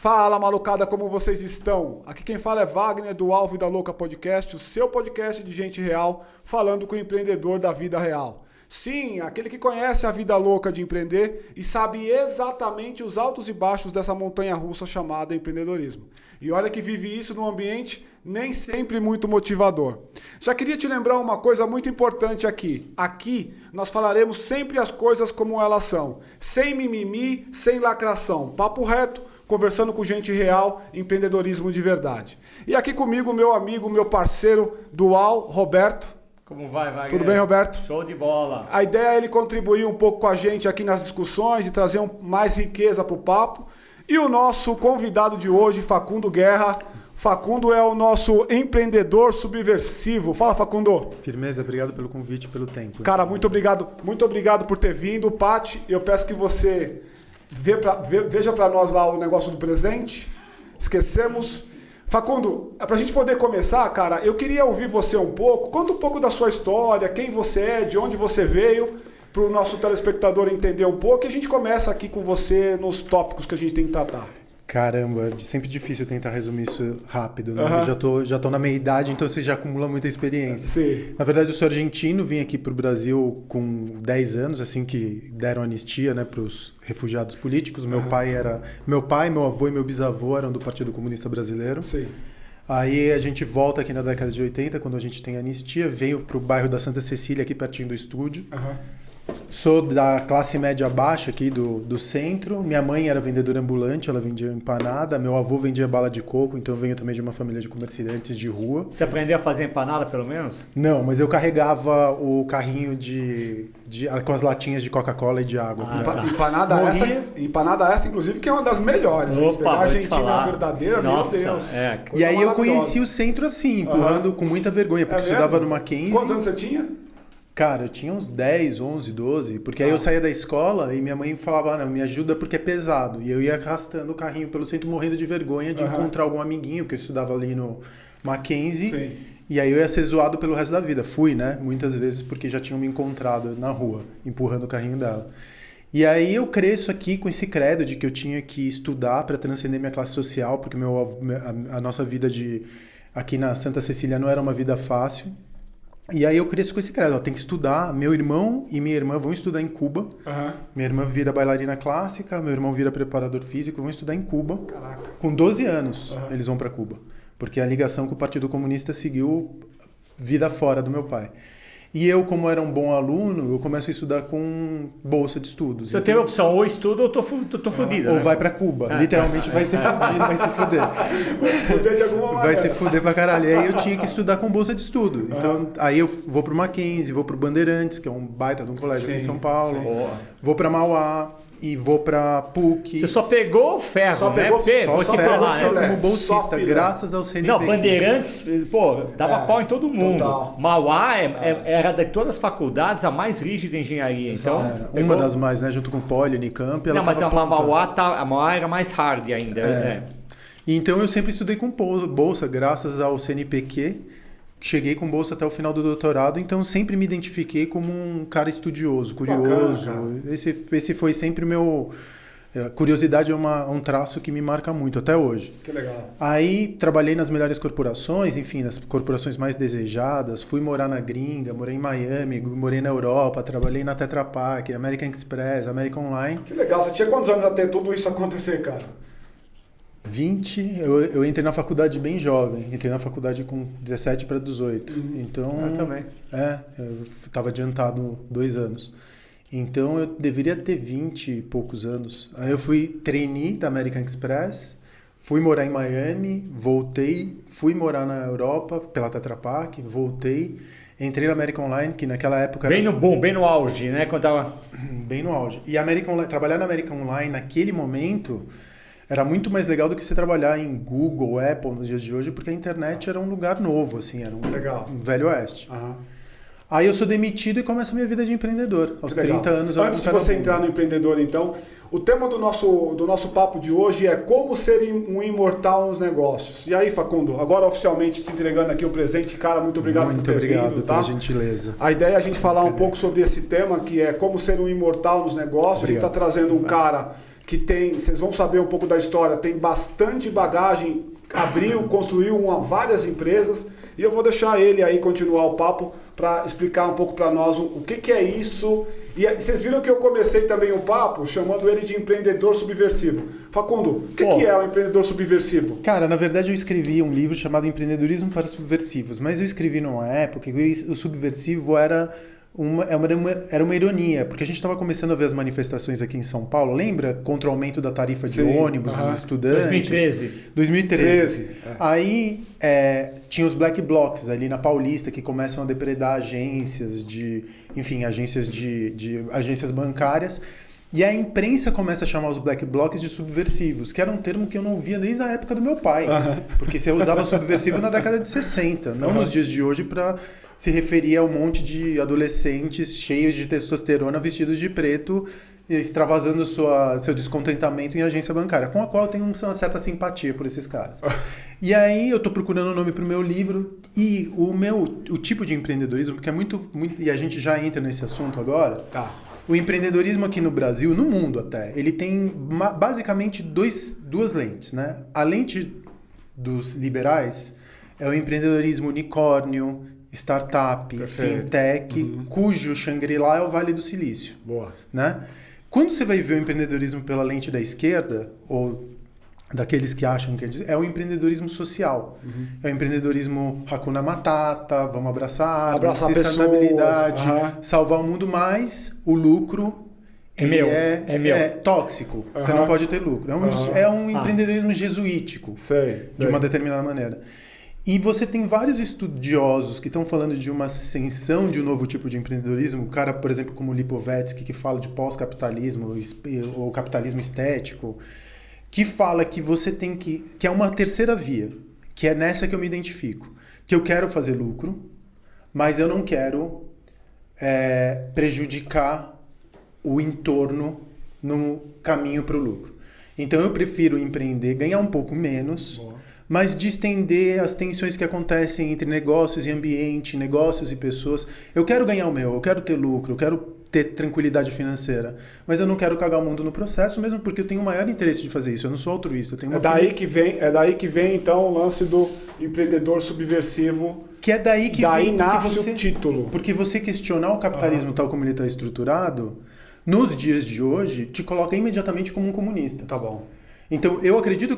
Fala, malucada, como vocês estão? Aqui quem fala é Wagner, do Alvo e da Louca Podcast, o seu podcast de gente real, falando com o empreendedor da vida real. Sim, aquele que conhece a vida louca de empreender e sabe exatamente os altos e baixos dessa montanha-russa chamada empreendedorismo. E olha que vive isso num ambiente nem sempre muito motivador. Já queria te lembrar uma coisa muito importante aqui. Aqui nós falaremos sempre as coisas como elas são, sem mimimi, sem lacração, papo reto, conversando com gente real, empreendedorismo de verdade. E aqui comigo, meu amigo, meu parceiro dual, Roberto. Como vai, Wagner? Tudo bem, Roberto? Show de bola. A ideia é ele contribuir um pouco com a gente aqui nas discussões e trazer mais riqueza para o papo. E o nosso convidado de hoje, Facundo Guerra. Facundo é o nosso empreendedor subversivo. Fala, Facundo. Firmeza, obrigado pelo convite e pelo tempo. Cara, muito obrigado por ter vindo. Pati, eu peço que você veja para nós lá o negócio do presente. Esquecemos. Facundo, para a gente poder começar, cara, eu queria ouvir você um pouco. Conta um pouco da sua história, quem você é, de onde você veio, para o nosso telespectador entender um pouco. E a gente começa aqui com você nos tópicos que a gente tem que tratar. Caramba, sempre difícil tentar resumir isso rápido, né? Uhum. Eu já tô na meia idade, então você já acumula muita experiência. Sim. Na verdade, eu sou argentino, vim aqui pro Brasil com 10 anos, assim que deram anistia, né, para os refugiados políticos. Meu pai, meu avô e meu bisavô eram do Partido Comunista Brasileiro. Sim. Aí a gente volta aqui na década de 80, quando a gente tem anistia, venho pro bairro da Santa Cecília, aqui pertinho do estúdio. Uhum. Sou da classe média baixa aqui do centro. Minha mãe era vendedora ambulante, ela vendia empanada. Meu avô vendia bala de coco, então eu venho também de uma família de comerciantes de rua. Você aprendeu a fazer empanada, pelo menos? Não, mas eu carregava o carrinho com as latinhas de Coca-Cola e de água. Empanada essa, inclusive, que é uma das melhores. Opa, a Argentina verdadeira, nossa, meu Deus. E aí eu conheci o centro assim, empurrando com muita vergonha, porque eu estudava no Mackenzie. Quantos anos você tinha? Cara, eu tinha uns 10, 11, 12, porque aí eu saía da escola e minha mãe falava, não, me ajuda porque é pesado. E eu ia arrastando o carrinho pelo centro morrendo de vergonha de encontrar algum amiguinho, que eu estudava ali no Mackenzie. Sim. E aí eu ia ser zoado pelo resto da vida. Fui, né? Muitas vezes porque já tinham me encontrado na rua, empurrando o carrinho dela. E aí eu cresço aqui com esse credo de que eu tinha que estudar para transcender minha classe social, porque a nossa vida aqui na Santa Cecília não era uma vida fácil. E aí eu cresço com esse credo, tem que estudar. Meu irmão e minha irmã vão estudar em Cuba. Uhum. Minha irmã vira bailarina clássica, meu irmão vira preparador físico, vão estudar em Cuba. Caraca. Com 12 anos eles vão para Cuba, porque a ligação com o Partido Comunista seguiu vida fora do meu pai. E eu, como era um bom aluno, eu começo a estudar com bolsa de estudos. Você tem a opção, ou estudo ou tô fudido. Ou né? vai pra Cuba. Literalmente vai se fuder. Vai se fuder de alguma maneira. Vai se fuder pra caralho. E aí eu tinha que estudar com bolsa de estudo. Então, aí eu vou pro Mackenzie, vou pro Bandeirantes, que é um baita de um colégio aqui em São Paulo. Sim. Vou pra Mauá. E vou pra PUC. Você só pegou o ferro, só né? pegou, só como bolsista, só graças ao CNPq. Não, Bandeirantes, pô, dava pau em todo mundo. Total. Mauá era de todas as faculdades a mais rígida em engenharia. Então, uma das mais, né? Junto com o Poli, Unicamp. Não, mas a Mauá era mais hard ainda. Né? E então eu sempre estudei com bolsa, graças ao CNPq. Cheguei com bolsa até o final do doutorado, então sempre me identifiquei como um cara estudioso, curioso. Bacana, esse foi sempre meu... Curiosidade é um traço que me marca muito, até hoje. Que legal. Aí trabalhei nas melhores corporações, enfim, nas corporações mais desejadas. Fui morar na gringa, morei em Miami, morei na Europa, trabalhei na Tetra Pak, American Express, American Online. Que legal. Você tinha quantos anos até tudo isso acontecer, cara? 20, eu entrei na faculdade bem jovem, entrei na faculdade com 17 para 18, então... Eu também. Eu estava adiantado 2 anos, então eu deveria ter 20 e poucos anos. Aí eu fui trainee da American Express, fui morar em Miami, voltei, fui morar na Europa pela Tetra Pak, voltei, entrei na American Online, que naquela época... Bem no boom, bem no auge, né? Quando tava... Bem no auge. E trabalhar na American Online naquele momento... Era muito mais legal do que você trabalhar em Google, Apple nos dias de hoje, porque a internet era um lugar novo, assim, era um velho oeste. Uhum. Aí eu sou demitido e começo a minha vida de empreendedor. Aos 30 anos eu Antes de você entrar no empreendedor, então, o tema do nosso papo de hoje é como ser um imortal nos negócios. E aí, Facundo, agora oficialmente te entregando aqui o presente, cara, muito obrigado por ter vindo. Muito obrigado pela gentileza. A ideia é a gente falar um pouco sobre esse tema, que é como ser um imortal nos negócios. Obrigado. A gente está trazendo um cara que tem, vocês vão saber um pouco da história, tem bastante bagagem, construiu várias empresas, e eu vou deixar ele aí continuar o papo para explicar um pouco para nós o que é isso. E vocês viram que eu comecei também um papo chamando ele de empreendedor subversivo. Facundo, o que é o empreendedor subversivo? Cara, na verdade eu escrevi um livro chamado Empreendedorismo para Subversivos, mas eu escrevi numa época que o subversivo era uma ironia, porque a gente estava começando a ver as manifestações aqui em São Paulo, lembra? Contra o aumento da tarifa de ônibus dos estudantes. 2013. Aí tinha os black blocs ali na Paulista que começam a depredar agências agências bancárias. E a imprensa começa a chamar os black blocs de subversivos, que era um termo que eu não via desde a época do meu pai. Porque você usava subversivo na década de 60, não nos dias de hoje para se referir a um monte de adolescentes cheios de testosterona vestidos de preto, extravasando seu descontentamento em agência bancária, com a qual eu tenho uma certa simpatia por esses caras. E aí eu estou procurando um nome para o meu livro, e o tipo de empreendedorismo, porque é muito, e a gente já entra nesse assunto agora. Tá. O empreendedorismo aqui no Brasil, no mundo até, ele tem basicamente duas lentes, né? A lente dos liberais é o empreendedorismo unicórnio, startup, fintech, cujo Shangri-La é o Vale do Silício. Boa. Né? Quando você vai ver o empreendedorismo pela lente da esquerda, ou daqueles que acham que é o empreendedorismo social. É o empreendedorismo Hakuna Matata, vamos abraçar sustentabilidade, salvar o mundo, mas o lucro é tóxico. Você não pode ter lucro. É um empreendedorismo jesuítico, de uma determinada maneira. E você tem vários estudiosos que estão falando de uma ascensão de um novo tipo de empreendedorismo. O cara, por exemplo, como Lipovetsky, que fala de pós-capitalismo ou capitalismo estético, que fala que você tem que é uma terceira via, que é nessa que eu me identifico. Que eu quero fazer lucro, mas eu não quero prejudicar o entorno no caminho para o lucro. Então eu prefiro empreender, ganhar um pouco menos, mas distender as tensões que acontecem entre negócios e ambiente, negócios e pessoas. Eu quero ganhar o meu, eu quero ter lucro, eu quero ter tranquilidade financeira, mas eu não quero cagar o mundo no processo, mesmo porque eu tenho o maior interesse de fazer isso. Eu não sou altruísta. Eu tenho daí que vem então o lance do empreendedor subversivo. Que é daí que daí nasce o título. Porque você questionar o capitalismo tal como ele está estruturado, nos dias de hoje, te coloca imediatamente como um comunista. Tá bom. Então, eu acredito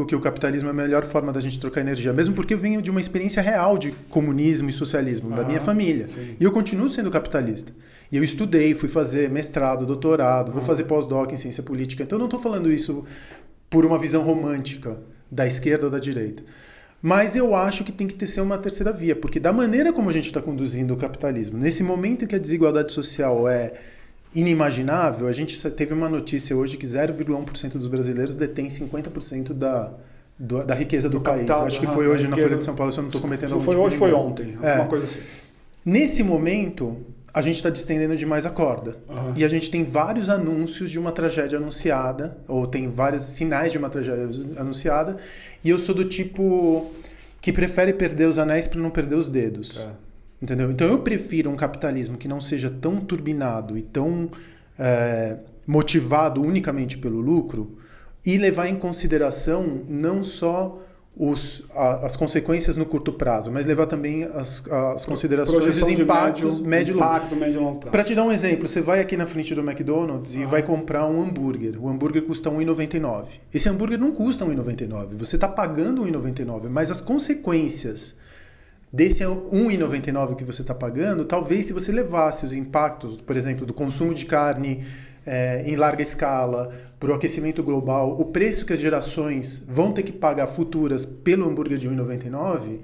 que o capitalismo é a melhor forma da gente trocar energia, mesmo porque eu venho de uma experiência real de comunismo e socialismo, da minha família. Sim. E eu continuo sendo capitalista. E eu estudei, fui fazer mestrado, doutorado, vou fazer pós-doc em ciência política. Então, eu não estou falando isso por uma visão romântica da esquerda ou da direita. Mas eu acho que tem que ser uma terceira via, porque da maneira como a gente está conduzindo o capitalismo, nesse momento em que a desigualdade social é inimaginável, a gente teve uma notícia hoje que 0,1% dos brasileiros detém 50% da riqueza do país. Capital, acho que foi hoje na Folha de São Paulo, se eu não estou cometendo algum foi tipo hoje, foi ontem, uma coisa assim. Nesse momento, a gente está distendendo demais a corda. E a gente tem vários anúncios de uma tragédia anunciada, ou tem vários sinais de uma tragédia anunciada, e eu sou do tipo que prefere perder os anéis para não perder os dedos. Entendeu? Então eu prefiro um capitalismo que não seja tão turbinado e tão motivado unicamente pelo lucro e levar em consideração não só as consequências no curto prazo, mas levar também as considerações dos impactos médio e longo prazo. Para te dar um exemplo, você vai aqui na frente do McDonald's e vai comprar um hambúrguer. O hambúrguer custa R$1,99. Esse hambúrguer não custa R$1,99. Você está pagando R$1,99, mas as consequências desse R$1,99 que você está pagando, talvez se você levasse os impactos, por exemplo, do consumo de carne em larga escala, para o aquecimento global, o preço que as gerações vão ter que pagar futuras pelo hambúrguer de R$1,99,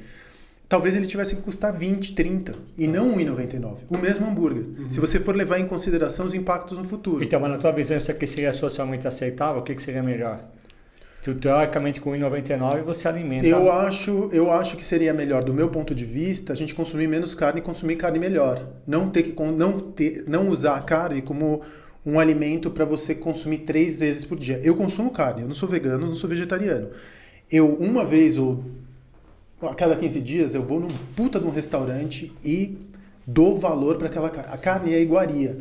talvez ele tivesse que custar 20, 30 e não R$1,99. O mesmo hambúrguer. Se você for levar em consideração os impactos no futuro. Então, mas na tua visão, isso aqui seria socialmente aceitável? O que seria melhor? Teoricamente, com R$1,99 você alimenta. Eu acho que seria melhor, do meu ponto de vista, a gente consumir menos carne e consumir carne melhor. Não usar a carne como um alimento para você consumir 3 vezes por dia. Eu consumo carne, eu não sou vegano, não sou vegetariano. Uma vez ou a cada 15 dias, eu vou num puta de um restaurante e dou valor para aquela carne. A carne é iguaria.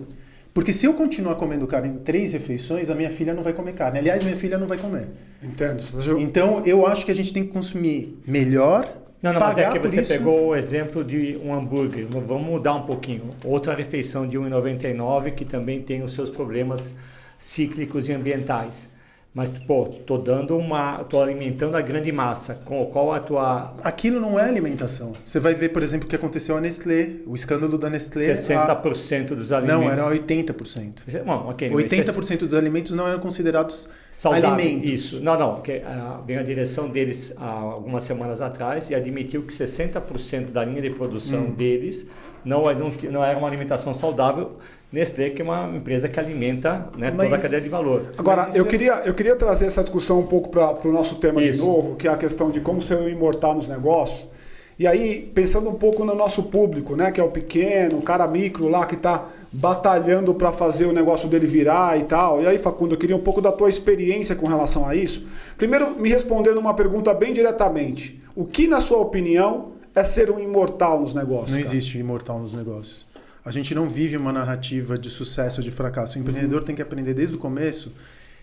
Porque se eu continuar comendo carne em 3 refeições, a minha filha não vai comer carne. Aliás, minha filha não vai comer. Entendo. Então, eu acho que a gente tem que consumir melhor. Não, mas é que você isso. pegou o exemplo de um hambúrguer. Vamos mudar um pouquinho. Outra refeição de R$1,99 que também tem os seus problemas cíclicos e ambientais. Mas, pô, tô alimentando a grande massa. Qual a tua... Aquilo não é alimentação. Você vai ver, por exemplo, o que aconteceu à Nestlé, o escândalo da Nestlé. 60% dos alimentos. Não, era 80%. Bom, ok. 80% dos alimentos não eram considerados saudável, alimentos. Isso. Não, veio a direção deles há algumas semanas atrás e admitiu que 60% da linha de produção deles não era uma alimentação saudável. Nestlé, que é uma empresa que alimenta, né, toda a cadeia de valor. Agora, eu queria trazer essa discussão um pouco para o nosso tema de novo, que é a questão de como ser um imortal nos negócios. E aí, pensando um pouco no nosso público, né, que é o pequeno, o cara micro lá que está batalhando para fazer o negócio dele virar e tal. E aí, Facundo, eu queria um pouco da tua experiência com relação a isso. Primeiro, me respondendo uma pergunta bem diretamente. O que, na sua opinião, é ser um imortal nos negócios? Não existe imortal nos negócios. A gente não vive uma narrativa de sucesso ou de fracasso. O empreendedor tem que aprender desde o começo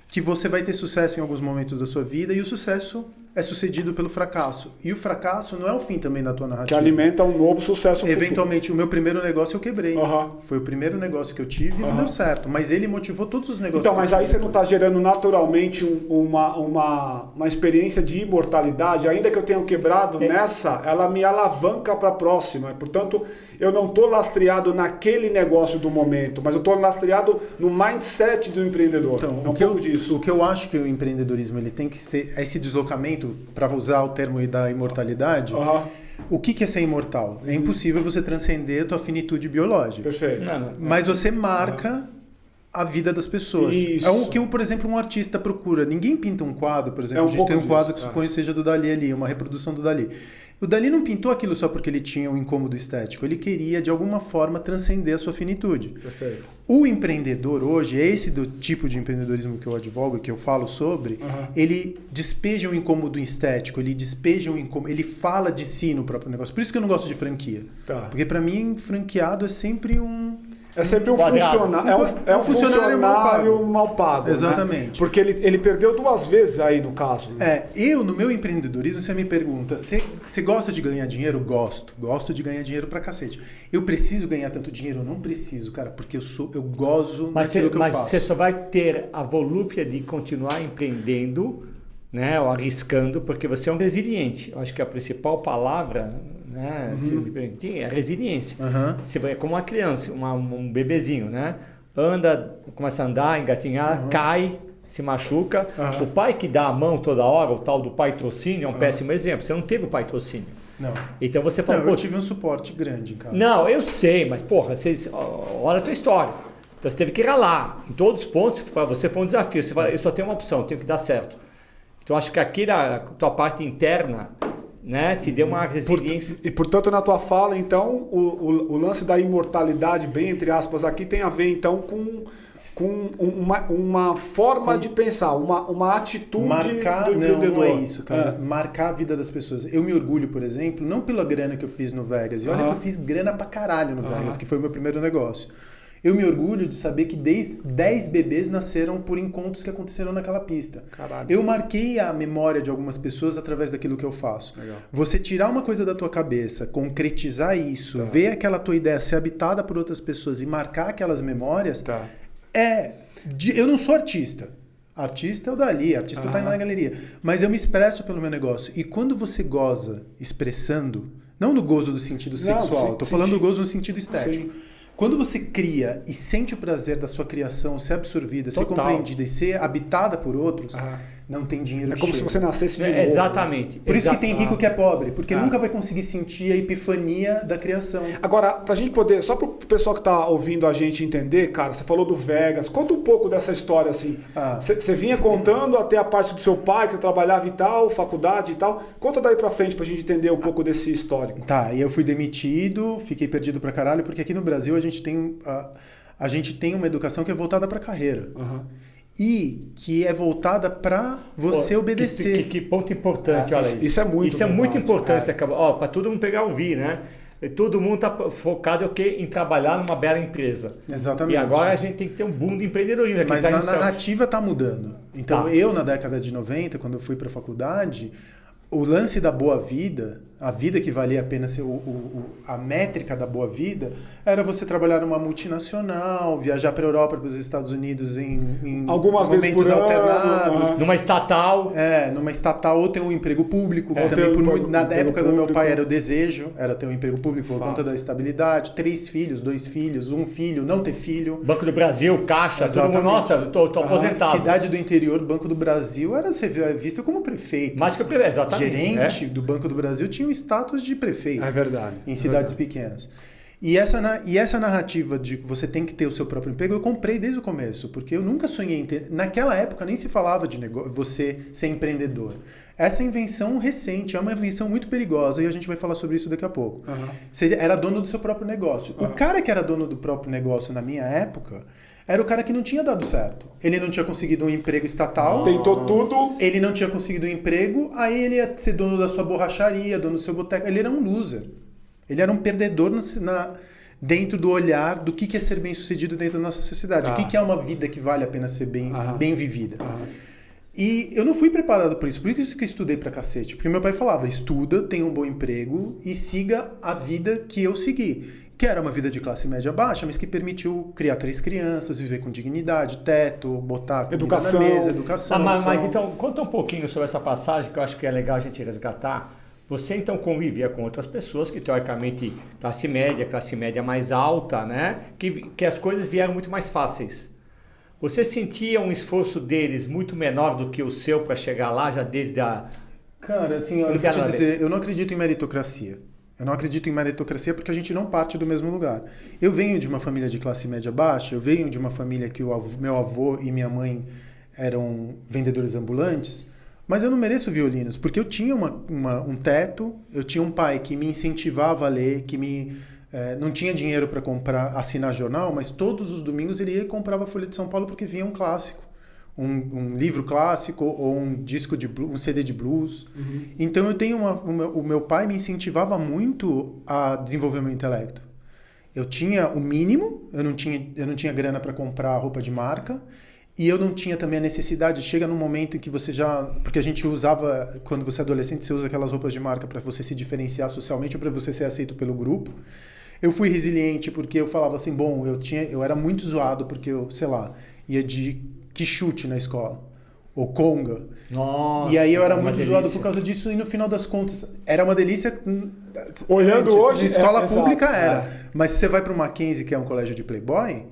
que você vai ter sucesso em alguns momentos da sua vida e o sucesso é sucedido pelo fracasso. E o fracasso não é o fim também da tua narrativa. Que alimenta um novo sucesso futuro. Eventualmente, o meu primeiro negócio eu quebrei. Foi o primeiro negócio que eu tive e não deu certo. Mas ele motivou todos os negócios. Então, mas aí você não está gerando naturalmente uma experiência de imortalidade. Ainda que eu tenha quebrado nessa, ela me alavanca para a próxima. Portanto, eu não estou lastreado naquele negócio do momento, mas eu estou lastreado no mindset do empreendedor. Então, é um pouco disso. O que eu acho que o empreendedorismo ele tem que ser esse deslocamento, para usar o termo da imortalidade. O que é ser imortal? É impossível você transcender a tua finitude biológica. Perfeito. Mas você marca a vida das pessoas. Isso. É o que, por exemplo, um artista procura. Ninguém pinta um quadro, por exemplo. É um a gente pouco tem um quadro disso, que suponho seja do Dalí ali, uma reprodução do Dalí. O Dalí não pintou aquilo só porque ele tinha um incômodo estético. Ele queria, de alguma forma, transcender a sua finitude. Perfeito. O empreendedor hoje, esse do tipo de empreendedorismo que eu advogo, que eu falo sobre, ele despeja um incômodo estético, ele despeja um incômodo, ele fala de si no próprio negócio. Por isso que eu não gosto de franquia. Porque para mim, franqueado é sempre um... É sempre um funcionário. É um funcionário mal pago. Exatamente. Né? Porque ele perdeu 2 vezes aí no caso. Né? Eu, no meu empreendedorismo, você me pergunta, você gosta de ganhar dinheiro? Gosto. Gosto de ganhar dinheiro pra cacete. Eu preciso ganhar tanto dinheiro? Eu não preciso, cara, porque eu gozo daquilo que eu faço. Mas você só vai ter a volúpia de continuar empreendendo, né, ou arriscando, porque você é um resiliente. Eu acho que a principal palavra, né, se me permitir, é a resiliência. Você vai como uma criança, um bebezinho, né? Começa a andar, engatinhar, cai, se machuca. O pai que dá a mão toda hora, o tal do patrocínio, é um péssimo exemplo. Você não teve o patrocínio. Não. Então você fala... eu tive um suporte grande em casa. Não, eu sei, mas porra, olha a tua história. Então você teve que ralar. Em todos os pontos, você foi um desafio. Você fala, eu só tenho uma opção, tenho que dar certo. Então acho que aqui a tua parte interna, né, te deu uma resiliência. E portanto, na tua fala, então, o lance da imortalidade, bem entre aspas, aqui tem a ver então com uma forma de pensar, uma atitude do empreendedor. Não é isso, cara. Marcar a vida das pessoas. Eu me orgulho, por exemplo, não pela grana que eu fiz no Vegas. E olha que eu fiz grana pra caralho no Vegas, que foi o meu primeiro negócio. Eu me orgulho de saber que 10 bebês nasceram por encontros que aconteceram naquela pista. Caralho. Eu marquei a memória de algumas pessoas através daquilo que eu faço. Legal. Você tirar uma coisa da tua cabeça, concretizar isso, ver aquela tua ideia ser habitada por outras pessoas e marcar aquelas memórias, eu não sou artista. Artista é o Dalí, artista tá na galeria. Mas eu me expresso pelo meu negócio. E quando você goza expressando, não no gozo do sentido sexual, tô falando do gozo no sentido estético. Sim. Quando você cria e sente o prazer da sua criação ser absorvida, ser compreendida e ser habitada por outros, não tem dinheiro que como se você nascesse de novo. Exatamente. Por isso que tem rico que é pobre, porque nunca vai conseguir sentir a epifania da criação. Agora, pra gente poder, só pro pessoal que tá ouvindo a gente entender, cara, você falou do Vegas, conta um pouco dessa história assim. Você vinha contando até a parte do seu pai, que você trabalhava e tal, faculdade e tal. Conta daí pra frente pra gente entender um pouco desse histórico. Tá, e eu fui demitido, fiquei perdido pra caralho, porque aqui no Brasil a gente tem uma educação que é voltada pra carreira. E que é voltada para você obedecer. Que ponto importante, olha aí. Isso é muito importante. Para todo mundo pegar ouvir, né? todo mundo está focado em trabalhar numa bela empresa. Exatamente. E agora a gente tem que ter um boom de empreendedorismo. Mas a narrativa está mudando. Então, eu, na década de 90, quando eu fui para a faculdade, o lance da boa vida, a vida que valia a pena ser a métrica da boa vida, era você trabalhar numa multinacional, viajar para a Europa, para os Estados Unidos em algumas momentos vezes por alternados. Numa estatal. Numa estatal, ou ter um emprego público, que também na época do meu pai era o desejo, era ter um emprego público por conta da estabilidade. 3 filhos, 2 filhos, 1 filho, não ter filho. Banco do Brasil, Caixa, todo mundo, nossa, eu tô aposentado. Cidade do interior, Banco do Brasil, era ser visto como prefeito. Mais que o prefeito, exatamente. Gerente do Banco do Brasil tinha o status de prefeito. É verdade. Em cidades pequenas. E essa narrativa de que você tem que ter o seu próprio emprego, eu comprei desde o começo, porque eu nunca sonhei em ter... Naquela época nem se falava de você ser empreendedor. Essa invenção recente é uma invenção muito perigosa e a gente vai falar sobre isso daqui a pouco. Você era dono do seu próprio negócio. O cara que era dono do próprio negócio na minha época era o cara que não tinha dado certo. Ele não tinha conseguido um emprego estatal. Tentou tudo. Ele não tinha conseguido um emprego, aí ele ia ser dono da sua borracharia, dono do seu boteco. Ele era um loser. Ele era um perdedor dentro do olhar do que é ser bem sucedido dentro da nossa sociedade. O que é uma vida que vale a pena ser bem vivida. E eu não fui preparado por isso. Por isso que eu estudei pra cacete. Porque meu pai falava, estuda, tenha um bom emprego e siga a vida que eu segui. Que era uma vida de classe média baixa, mas que permitiu criar 3 crianças, viver com dignidade, teto, botar comida na mesa, educação. Mas então, conta um pouquinho sobre essa passagem que eu acho que é legal a gente resgatar. Você então convivia com outras pessoas que teoricamente classe média mais alta, né? Que as coisas vieram muito mais fáceis. Você sentia um esforço deles muito menor do que o seu para chegar lá já desde a... Cara, assim, eu vou te dizer, eu não acredito em meritocracia. Eu não acredito em meritocracia porque a gente não parte do mesmo lugar. Eu venho de uma família de classe média baixa, eu venho de uma família que meu avô e minha mãe eram vendedores ambulantes, mas eu não mereço violinos, porque eu tinha um teto, eu tinha um pai que me incentivava a ler, que não tinha dinheiro para assinar jornal, mas todos os domingos ele ia e comprava a Folha de São Paulo porque vinha um clássico. Um livro clássico ou um disco um CD de blues. Então eu tenho o meu pai me incentivava muito a desenvolver meu intelecto. Eu tinha o mínimo, eu não tinha grana para comprar roupa de marca e eu não tinha também a necessidade. Chega num momento em que você porque a gente usava, quando você é adolescente, você usa aquelas roupas de marca para você se diferenciar socialmente ou para você ser aceito pelo grupo. Eu fui resiliente porque eu falava assim, bom, eu era muito zoado porque eu, sei lá, ia de chute na escola, ou conga. Nossa, e aí eu era muito zoado por causa disso, e no final das contas, era uma delícia. Olhando hoje, na escola pública exato, era. Mas se você vai para o Mackenzie, que é um colégio de playboy,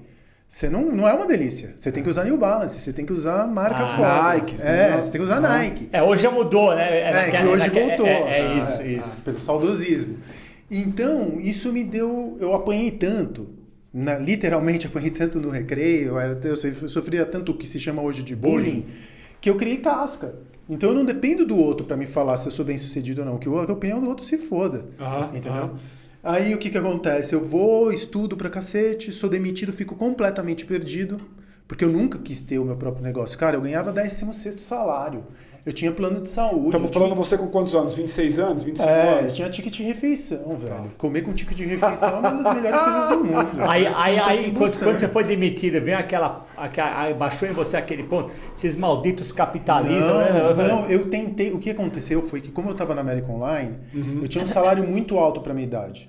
você não é uma delícia. Você tem que usar New Balance, você tem que usar marca foda. Nike. Você tem que usar Nike. Hoje já mudou, né? Que hoje voltou. Isso. Pelo saudosismo. Então, isso me deu... Eu apanhei tanto. Literalmente apanhei tanto no recreio, eu sofria tanto o que se chama hoje de bullying, que eu criei casca. Então eu não dependo do outro para me falar se eu sou bem sucedido ou não, que a opinião do outro se foda. Entendeu? Aí o que acontece? Eu vou, estudo pra cacete, sou demitido, fico completamente perdido, porque eu nunca quis ter o meu próprio negócio. Cara, eu ganhava 16º salário. Eu tinha plano de saúde. Estamos falando você com quantos anos? 26 anos? 25 anos? Eu tinha ticket de refeição, velho. Comer com ticket de refeição é uma das melhores coisas do mundo. Aí quando você foi demitido, vem baixou em você aquele ponto, esses malditos capitalizam. Não, eu tentei. O que aconteceu foi que, como eu estava na American Online, eu tinha um salário muito alto para minha idade.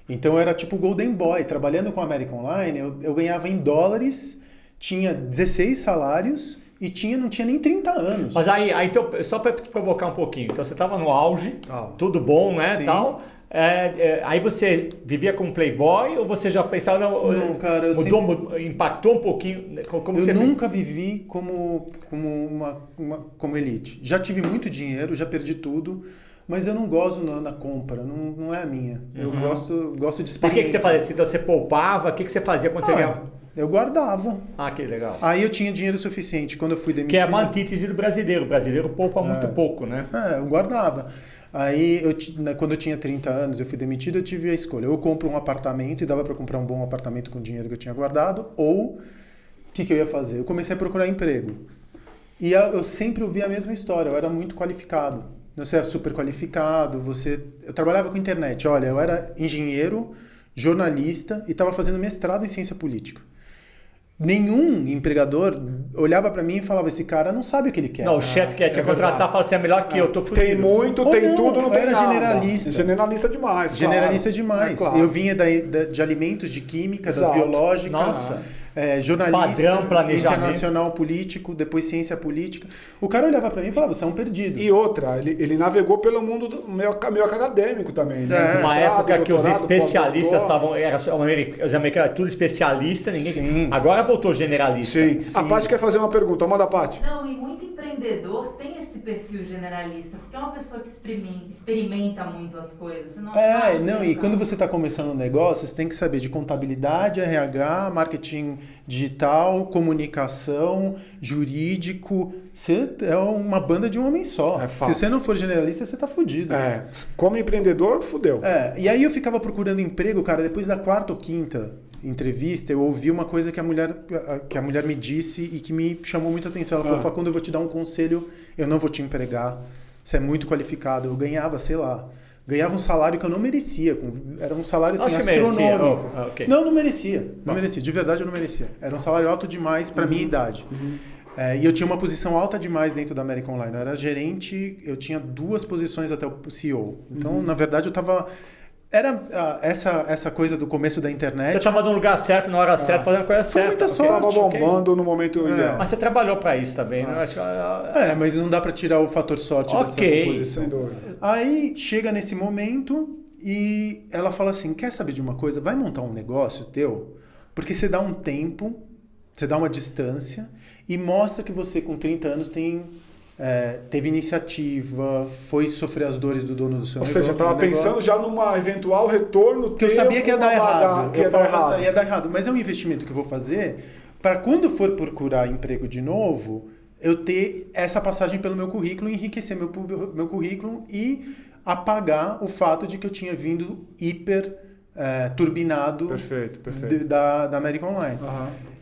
Então eu era tipo o Golden Boy. Trabalhando com a American Online, eu ganhava em dólares, tinha 16 salários. E não tinha nem 30 anos. Mas aí então, só para te provocar um pouquinho, então você estava no auge, tudo bom, né, Sim. Tal. Aí você vivia como playboy ou você já pensava... Não, cara, impactou um pouquinho? Como eu nunca vivi como elite. Já tive muito dinheiro, já perdi tudo, mas eu não gosto na compra, não é a minha. Eu gosto de experiência. Mas o que você fazia? Então você poupava? O que você fazia quando você ganhava? Eu guardava. Que legal. Aí eu tinha dinheiro suficiente quando eu fui demitido. Que é uma antítese do brasileiro. O brasileiro poupa muito pouco, né? Eu guardava. Aí, quando eu tinha 30 anos, eu fui demitido, eu tive a escolha. Eu compro um apartamento, e dava para comprar um bom apartamento com o dinheiro que eu tinha guardado, ou o que eu ia fazer? Eu comecei a procurar emprego. E eu sempre ouvi a mesma história, eu era muito qualificado. você é super qualificado, Eu trabalhava com internet, olha, eu era engenheiro, jornalista e estava fazendo mestrado em ciência política. Nenhum empregador olhava para mim e falava, esse cara não sabe o que ele quer. Não, o chefe quer te contratar e fala assim, é melhor que eu, tô fudido. Tem muito, tem tudo, não tem era nada. generalista. Generalista demais, Generalista claro. demais. Claro. Eu vinha de alimentos, de química, das Exato. biológicas. Nossa. Jornalista, Padrão, planejamento. internacional político, depois ciência política. O cara olhava pra mim e falava, você é um perdido. E outra, ele navegou pelo mundo do meio acadêmico também, né? Uma Mestrado, época que os doutorado, especialistas pós-doutor. estavam... Os americanos eram tudo especialista, ninguém... Sim. Agora voltou generalista. Sim. Sim. A Paty quer fazer uma pergunta. Manda, Paty. Não, e muito empreendedor tem esse perfil generalista, porque é uma pessoa que experimenta muito as coisas. Você não sabe não, e pensar. quando você está começando um negócio, você tem que saber de contabilidade, RH, marketing digital, comunicação, jurídico. Você é uma banda de um homem só. É fato. Se você não for generalista, você tá fudido. Como empreendedor, fudeu. E aí eu ficava procurando emprego, cara, depois da quarta ou quinta entrevista, eu ouvi uma coisa que a mulher me disse e que me chamou muita atenção. Ela falou, Facundo, eu vou te dar um conselho, eu não vou te empregar, você é muito qualificado. Eu ganhava, sei lá, ganhava um salário que eu não merecia, era um salário assim, Acho que astronômico. merecia. Okay. Não merecia, não merecia, de verdade eu não merecia. Era um salário alto demais para minha idade. E eu tinha uma posição alta demais dentro da American Online. Eu era gerente, eu tinha 2 posições até o CEO. Então, na verdade, eu tava... Era essa coisa do começo da internet. Você estava no lugar certo, na hora certa, fazendo a coisa certa. muita ok? sorte. Tava bombando no momento ideal. Mas você trabalhou para isso também, né? Acho que, Mas não dá para tirar o fator sorte dessa composição. Sem dúvida. Aí chega nesse momento e ela fala assim, quer saber de uma coisa? Vai montar um negócio teu, porque você dá um tempo, você dá uma distância e mostra que você com 30 anos teve iniciativa, foi sofrer as dores do dono do seu negócio. Ou seja, estava pensando já numa eventual retorno. Porque eu sabia que ia dar errado. Ia dar errado. Ia dar errado. Mas é um investimento que eu vou fazer para quando for procurar emprego de novo, eu ter essa passagem pelo meu currículo, enriquecer meu currículo e apagar o fato de que eu tinha vindo hiper turbinado Perfeito. da American Online.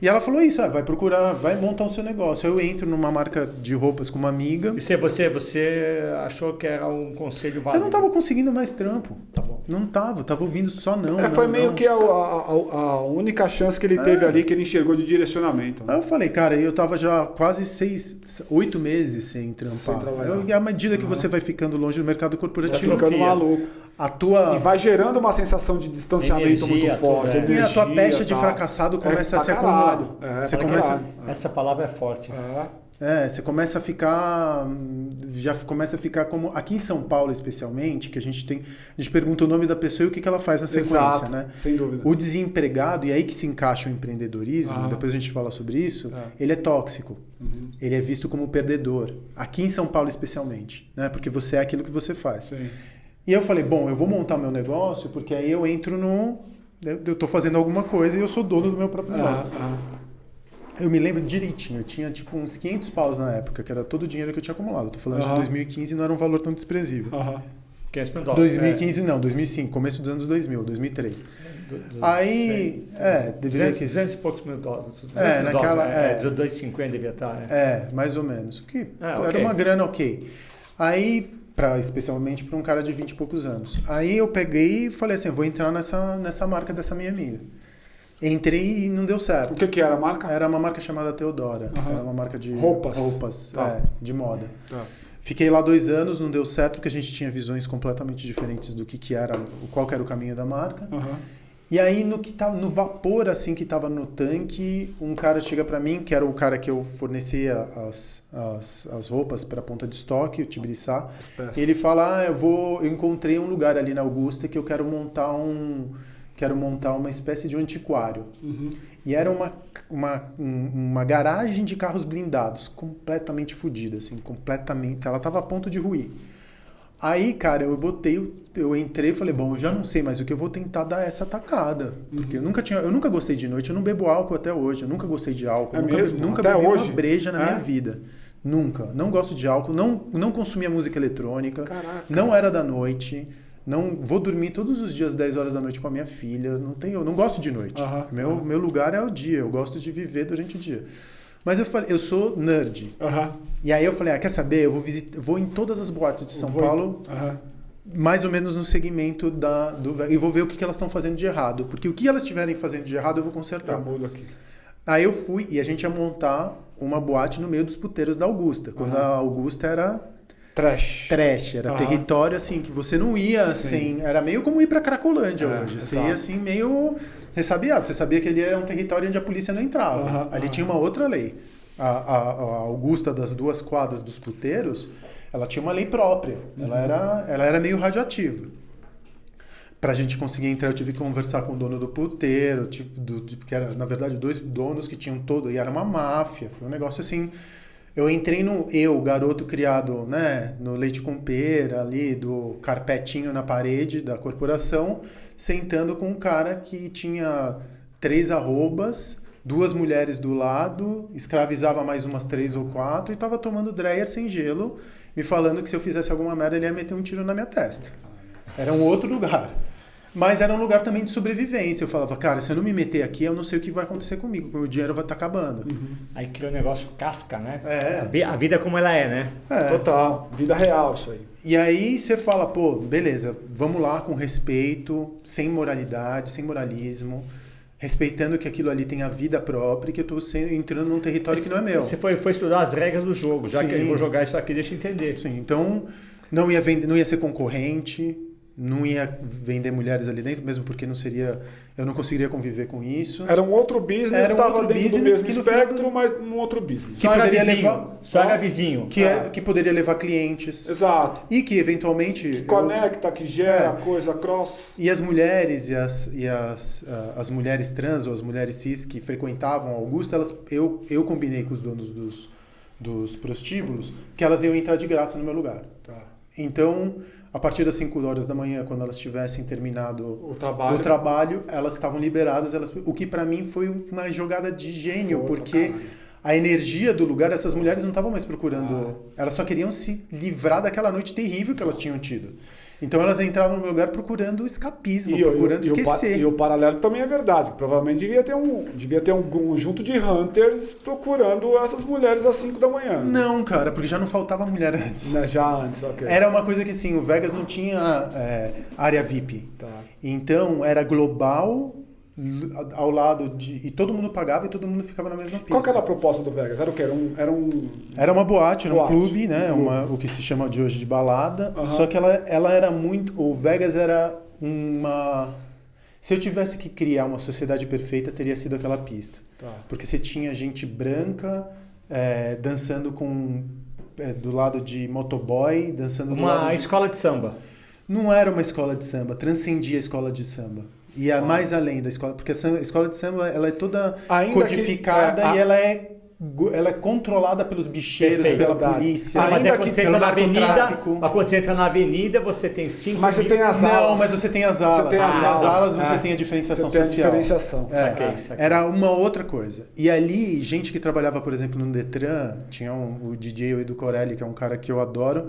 E ela falou isso, vai procurar, vai montar o seu negócio. Eu entro numa marca de roupas com uma amiga. E você achou que era um conselho válido? Eu não estava conseguindo mais trampo. Tá bom. Não tava ouvindo só não. Foi não, meio não. que a única chance que ele teve ali, que ele enxergou de direcionamento. Aí eu falei, cara, eu tava já quase 8 meses sem trampar. Sem trabalhar. E à medida que você vai ficando longe do mercado Tá corporativo, ficando maluco. a E vai gerando uma sensação de distanciamento Energia, muito forte. tudo, e a tua energia, pecha de tal. fracassado começa a se pra acumular. caralho. Você pra começa, caralho. Essa palavra é forte. você começa a ficar, já começa a ficar como aqui em São Paulo especialmente, que a gente pergunta o nome da pessoa e o que ela faz na sequência, Exato, né? sem dúvida. O desempregado, e aí que se encaixa o empreendedorismo, depois a gente fala sobre isso, ele é tóxico. Ele é visto como perdedor. Aqui em São Paulo especialmente, né? Porque você é aquilo que você faz. Sim. E eu falei, bom, eu vou montar meu negócio, porque aí eu entro eu tô fazendo alguma coisa e eu sou dono do meu próprio negócio. Eu me lembro direitinho, eu tinha tipo uns 500 paus na época, que era todo o dinheiro que eu tinha acumulado. Eu tô falando de 2015, não era um valor tão desprezível. 500 mil dólares. 2015 não, 2005, começo dos anos 2000, 2003. Aí, deveria 200 e poucos mil dólares. naquela... 250 devia estar. mais ou menos. Que era ok. uma grana ok. Aí, especialmente para um cara de 20 e poucos anos. Aí eu peguei e falei assim, eu vou entrar nessa marca dessa minha amiga. Entrei e não deu certo. O que era a marca? Era uma marca chamada Teodora. Era uma marca de Roupas. Tá. De moda. Tá. Fiquei lá 2 anos, não deu certo, porque a gente tinha visões completamente diferentes do que era, qual que era o caminho da marca. E aí, no vapor, assim, que tava no tanque, um cara chega para mim, que era o cara que eu fornecia as roupas para ponta de estoque, o Tibiriçá. Ele fala, eu encontrei um lugar ali na Augusta que eu quero montar uma espécie de um antiquário. E era uma garagem de carros blindados, completamente fodida, assim, completamente. Ela tava a ponto de ruir. Aí, cara, eu entrei e falei, bom, eu já não sei mais o que, eu vou tentar dar essa tacada. Porque eu nunca gostei de noite, eu não bebo álcool até hoje, eu nunca gostei de álcool. Nunca Até bebi hoje? uma breja na minha vida. Nunca. Não gosto de álcool, não consumia música eletrônica, não era da noite. Não vou dormir todos os dias 10 horas da noite com a minha filha. Eu não gosto de noite. Meu lugar é o dia. Eu gosto de viver durante o dia. Mas eu falei, eu sou nerd. E aí eu falei, quer saber? Eu vou em todas as boates de São Paulo, mais ou menos no segmento e vou ver o que elas estão fazendo de errado. Porque o que elas estiverem fazendo de errado, eu vou consertar. Eu mudo aqui. Aí eu fui e a gente ia montar uma boate no meio dos puteiros da Augusta. Quando a Augusta era... Trash. Era território, assim, que você não ia sem... Era meio como ir pra Cracolândia hoje. Você ia, assim, meio ressabiado. Você sabia que ali era um território onde a polícia não entrava. Ali tinha uma outra lei. A Augusta das 2 quadras dos puteiros, ela tinha uma lei própria. Ela era meio radioativa. Pra gente conseguir entrar, eu tive que conversar com o dono do puteiro, que era, na verdade, 2 donos que tinham todo... E era uma máfia. Foi um negócio, assim... Eu entrei garoto criado, né, no leite com pera, ali, do carpetinho na parede da corporação, sentando com um cara que tinha 3 arrobas, 2 mulheres do lado, escravizava mais umas 3 ou 4 e tava tomando Dreyer sem gelo, me falando que se eu fizesse alguma merda ele ia meter um tiro na minha testa. Era um outro lugar. Mas era um lugar também de sobrevivência. Eu falava, cara, se eu não me meter aqui, eu não sei o que vai acontecer comigo, porque o meu dinheiro vai estar acabando. Aí criou um negócio casca, né? A vida como ela é, né? Total. Vida real, isso aí. E aí você fala, pô, beleza, vamos lá com respeito, sem moralidade, sem moralismo, respeitando que aquilo ali tem a vida própria e que eu estou entrando num território que não é meu. Você foi estudar as regras do jogo, já que eu vou jogar isso aqui, deixa eu entender. Sim, então não ia ser concorrente, não ia vender mulheres ali dentro, mesmo porque eu não conseguiria conviver com isso. Era um outro business, estava dentro do mesmo espectro, mas um outro business. Que poderia levar... Só era vizinho. Que poderia levar clientes. Exato. E que eventualmente... Que conecta, que gera coisa cross. E as mulheres as mulheres trans ou as mulheres cis que frequentavam a Augusta, eu combinei com os donos dos prostíbulos que elas iam entrar de graça no meu lugar. Então... A partir das 5 horas da manhã, quando elas tivessem terminado o trabalho, elas estavam liberadas. O que para mim foi uma jogada de gênio, porque a energia do lugar, essas mulheres não estavam mais procurando... Elas só queriam se livrar daquela noite terrível que elas tinham tido. Então elas entravam no meu lugar procurando escapismo, procurando esquecer. E o paralelo também é verdade. Provavelmente devia ter um conjunto de hunters procurando essas mulheres às 5 da manhã. Não, cara, porque já não faltava mulher antes. Já antes, ok. Era uma coisa que, sim, o Vegas não tinha área VIP. Então era global... ao lado e todo mundo pagava e todo mundo ficava na mesma pista. Qual que era a proposta do Vegas? Era o quê? Era uma boate, era um clube, né? O que se chama de hoje de balada. Só que ela era muito... O Vegas era uma... Se eu tivesse que criar uma sociedade perfeita, teria sido aquela pista. Porque você tinha gente branca dançando do lado de motoboy, dançando do lado Uma escola de samba. Não era uma escola de samba, transcendia a escola de samba. E mais além da escola, porque a escola de samba ela é toda codificada e ela é controlada pelos bicheiros, pela polícia, mas pelo narcotráfico. Mas quando você entra na avenida, você tem 5... Mas você tem as alas. Não, mas você tem as alas. As alas você tem a diferenciação social. Você tem a diferenciação. Era uma outra coisa. E ali, gente que trabalhava, por exemplo, no Detran, tinha o DJ Edu Corelli, que é um cara que eu adoro,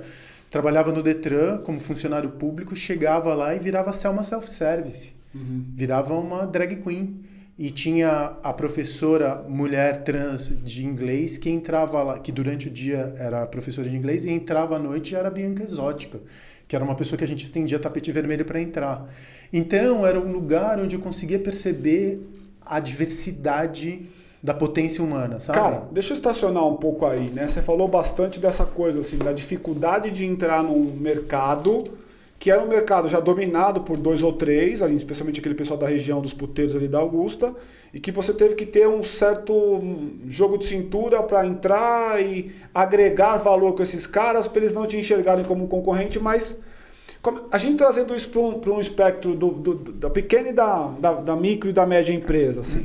trabalhava no Detran como funcionário público, chegava lá e virava Selma Self-Service. Virava uma drag queen. E tinha a professora mulher trans de inglês que entrava lá, que durante o dia era professora de inglês e entrava à noite e era Bianca Exótica, que era uma pessoa que a gente estendia tapete vermelho para entrar. Então era um lugar onde eu conseguia perceber a diversidade da potência humana, sabe? Cara, deixa eu estacionar um pouco aí, né? Você falou bastante dessa coisa, assim, da dificuldade de entrar num mercado que era um mercado já dominado por 2 ou 3, ali, especialmente aquele pessoal da região dos puteiros ali da Augusta, e que você teve que ter um certo jogo de cintura para entrar e agregar valor com esses caras para eles não te enxergarem como concorrente, mas a gente trazendo isso para um espectro da pequena e da micro e da média empresa, assim.